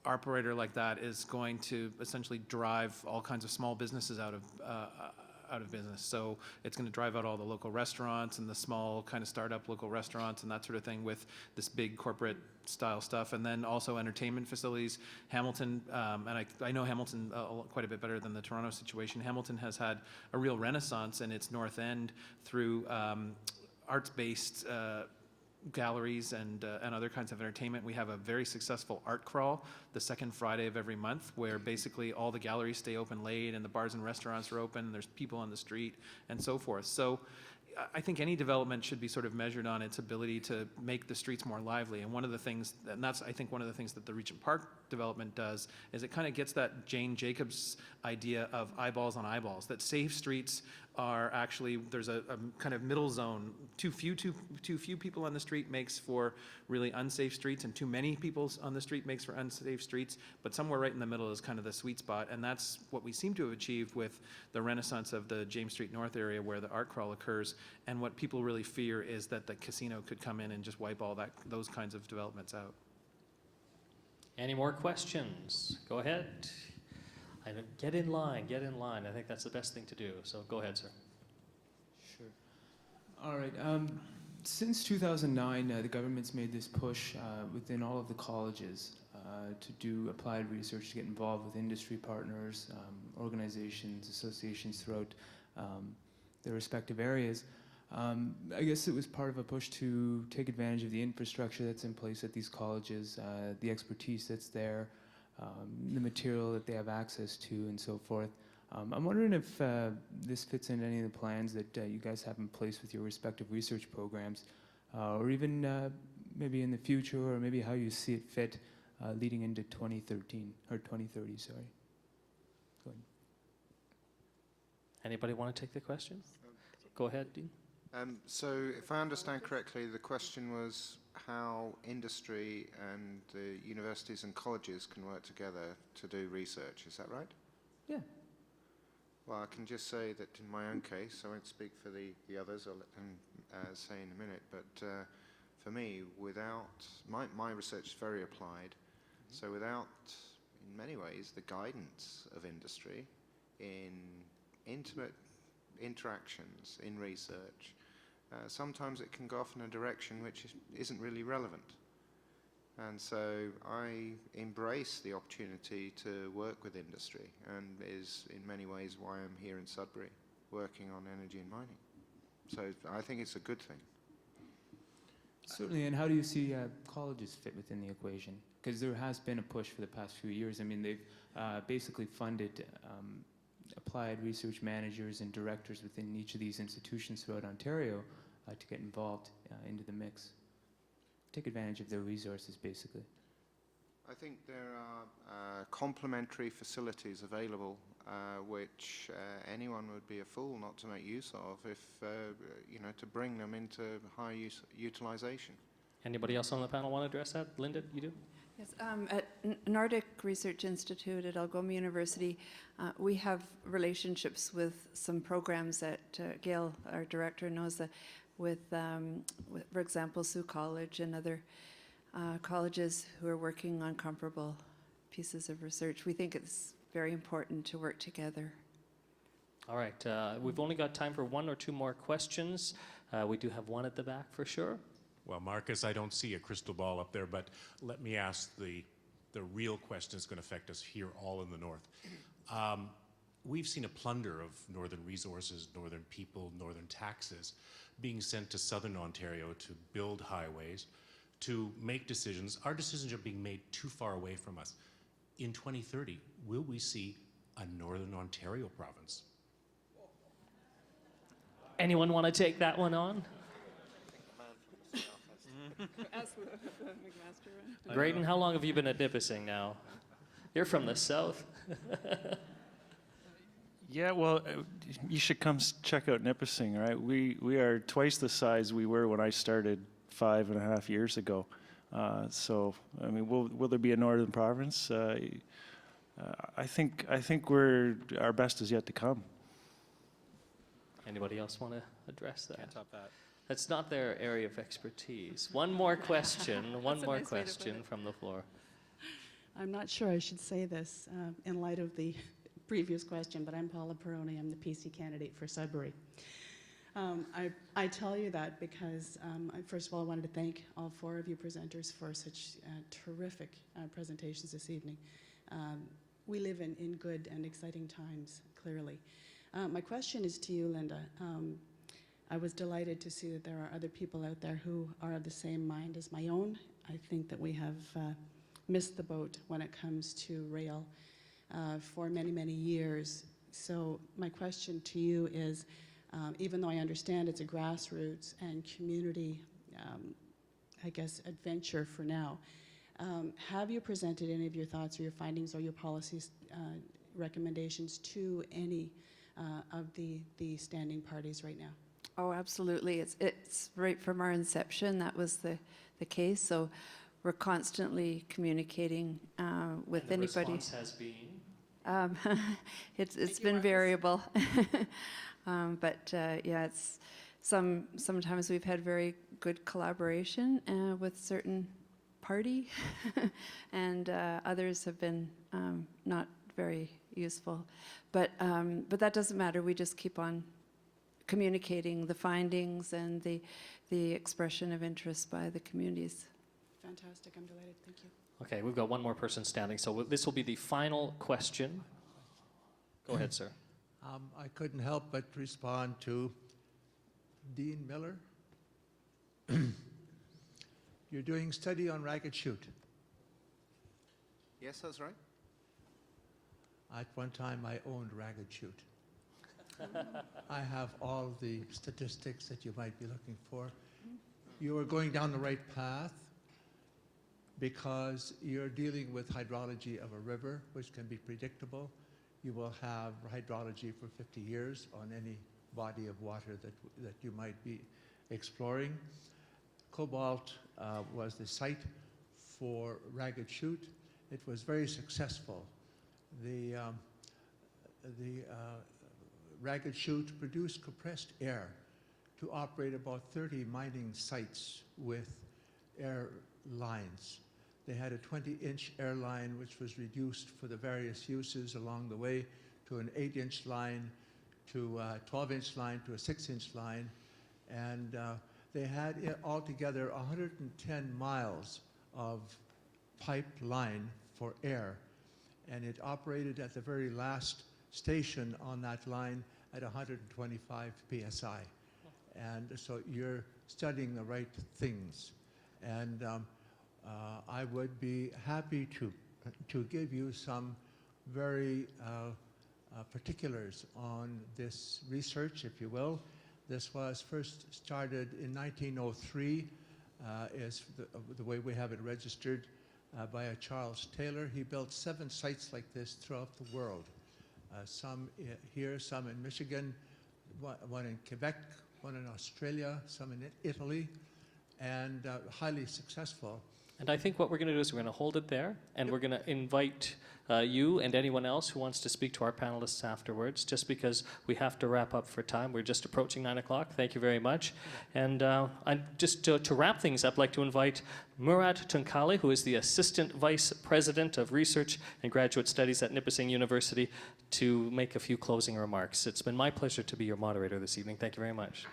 operator like that is going to essentially drive all kinds of small businesses out of business. So it's going to drive out all the local restaurants and the small kind of startup local restaurants and that sort of thing with this big corporate style stuff. And then also entertainment facilities. Hamilton, and I know Hamilton quite a bit better than the Toronto situation. Hamilton has had a real renaissance in its North End through arts-based galleries and other kinds of entertainment. We have a very successful art crawl the second Friday of every month where basically all the galleries stay open late and the bars and restaurants are open and there's people on the street and so forth. So I think any development should be sort of measured on its ability to make the streets more lively. And one of the things, and that's I think one of the things that the Regent Park development does, is it kind of gets that Jane Jacobs idea of eyeballs on eyeballs, that safe streets are actually, there's a kind of middle zone. Too few people on the street makes for really unsafe streets, and too many people on the street makes for unsafe streets, but somewhere right in the middle is kind of the sweet spot, and that's what we seem to have achieved with the renaissance of the James Street North area where the art crawl occurs, and what people really fear is that the casino could come in and just wipe all those kinds of developments out.
Any more questions? Go ahead.
I know, get in line, get in line. I think that's the best thing to do. So go ahead, sir.
Sure. All right. Since 2009, the government's made this push within all of the colleges to do applied research, to get involved with industry partners, organizations, associations throughout their respective areas. I guess it was part of a push to take advantage of the infrastructure that's in place at these colleges, the expertise that's there, the material that they have access to, and so forth. I'm wondering if this fits into any of the plans that you guys have in place with your respective research programs, or even maybe in the future, or maybe how you see it fit leading into 2013, or 2030, sorry. Go ahead.
Anybody want to take the question? Go ahead, Dean.
So if I understand correctly, the question was how industry and the universities and colleges can work together to do research. Is that right?
Yeah.
Well, I can just say that in my own case, I won't speak for the others, I'll let them say in a minute, but for me, without, my research is very applied, so without, in many ways, the guidance of industry in intimate interactions in research, sometimes it can go off in a direction which isn't really relevant. And so I embrace the opportunity to work with industry, and is in many ways why I'm here in Sudbury, working on energy and mining. So I think it's a good thing.
Certainly, and how do you see colleges fit within the equation? Because there has been a push for the past few years. I mean, they've basically funded applied research managers and directors within each of these institutions throughout Ontario to get involved into the mix. Take advantage of their resources, basically.
I think there are complementary facilities available which anyone would be a fool not to make use of if, you know, to bring them into high utilization.
Anybody else on the panel want to address that? Linda, you do?
Yes, at Nordic Research Institute at Algoma University, we have relationships with some programs that Gail, our director, knows that with, for example, Sioux College and other colleges who are working on comparable pieces of research. We think it's very important to work together.
All right, we've only got time for one or two more questions. We do have one at the back for sure.
Well, Marcus, I don't see a crystal ball up there, but let me ask the real question that's going to affect us here all in the north. We've seen a plunder of northern resources, northern people, northern taxes being sent to southern Ontario to build highways, to make decisions. Our decisions are being made too far away from us. In 2030, will we see a northern Ontario province?
Anyone want to take that one on? Graydon, how long have you been at Nipissing now? You're from the south.
Yeah, well, you should come check out Nipissing, right? We are twice the size we were when I started 5.5 years ago. So, I mean, will there be a northern province? I think our best is yet to come.
Anybody else want to address that?
Can't top that.
That's not their area of expertise. One more question. One more question from the floor.
I'm not sure I should say this in light of the previous question, but I'm Paula Peroni. I'm the PC candidate for Sudbury. I tell you that because, first of all, I wanted to thank all four of you presenters for such terrific presentations this evening. We live in good and exciting times, clearly. My question is to you, Linda. I was delighted to see that there are other people out there who are of the same mind as my own. I think that we have missed the boat when it comes to rail for many, many years. So my question to you is, even though I understand it's a grassroots and community, I guess, adventure for now, have you presented any of your thoughts or your findings or your policies recommendations to any of the standing parties right now?
Oh, absolutely. It's right from our inception that was the case. So we're constantly communicating with
and the
anybody.
Response has been?
It's been variable, but yeah, it's sometimes we've had very good collaboration with certain party, and others have been not very useful. But that doesn't matter. We just keep on communicating the findings and the expression of interest by the communities.
Fantastic. I'm delighted. Thank you.
Okay, we've got one more person standing, so this will be the final question. Go ahead, sir.
I couldn't help but respond to Dean Miller. You're doing study on ragged chute.
Yes, that's right.
At one time, I owned ragged chute. I have all the statistics that you might be looking for. You are going down the right path because you're dealing with hydrology of a river, which can be predictable. You will have hydrology for 50 years on any body of water that you might be exploring. Cobalt was the site for ragged chute. It was very successful. The ragged chute produced compressed air to operate about 30 mining sites with air lines. They had a 20-inch air line, which was reduced for the various uses along the way to an 8-inch line, to a 12-inch line, to a 6-inch line. And they had altogether 110 miles of pipeline for air. And it operated at the very last station on that line at 125 psi. And so you're studying the right things. And I would be happy to give you some very particulars on this research, if you will. This was first started in 1903, is the way we have it registered, by a Charles Taylor. He built 7 sites like this throughout the world. Some here, some in Michigan, one in Quebec, one in Australia, some in Italy, and highly successful.
And I think what we're going to do is we're going to hold it there, and we're going to invite you and anyone else who wants to speak to our panelists afterwards, just because we have to wrap up for time. We're just approaching 9 o'clock. Thank you very much. And just to wrap things up, I'd like to invite Murat Tunkali, who is the Assistant Vice President of Research and Graduate Studies at Nipissing University, to make a few closing remarks. It's been my pleasure to be your moderator this evening. Thank you very much.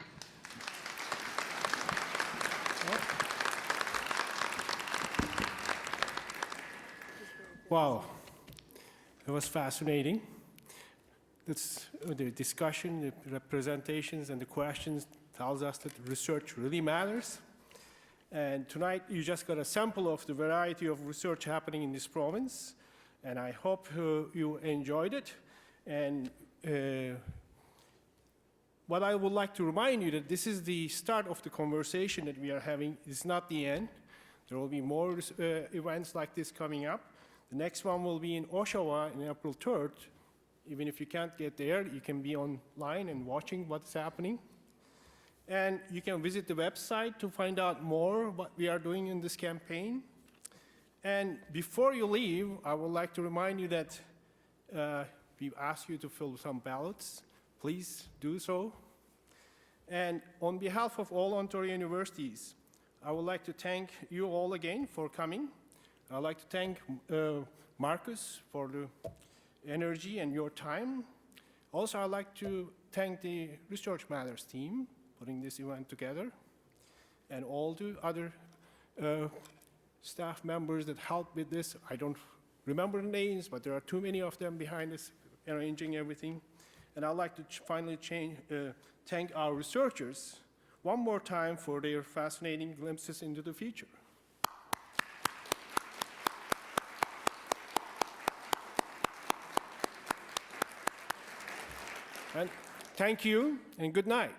Wow, it was fascinating. That's, the discussion, the representations, and the questions tells us that research really matters. And tonight you just got a sample of the variety of research happening in this province, and I hope you enjoyed it. And what I would like to remind you that this is the start of the conversation that we are having. It's not the end. There will be more events like this coming up. The next one will be in Oshawa on April 3rd. Even if you can't get there, you can be online and watching what's happening. And you can visit the website to find out more what we are doing in this campaign. And before you leave, I would like to remind you that we've asked you to fill some ballots. Please do so. And on behalf of all Ontario universities, I would like to thank you all again for coming. I'd like to thank Marcus for the energy and your time. Also, I'd like to thank the Research Matters team putting this event together, and all the other staff members that helped with this. I don't remember the names, but there are too many of them behind us arranging everything. And I'd like to finally thank our researchers one more time for their fascinating glimpses into the future. And thank you, and good night.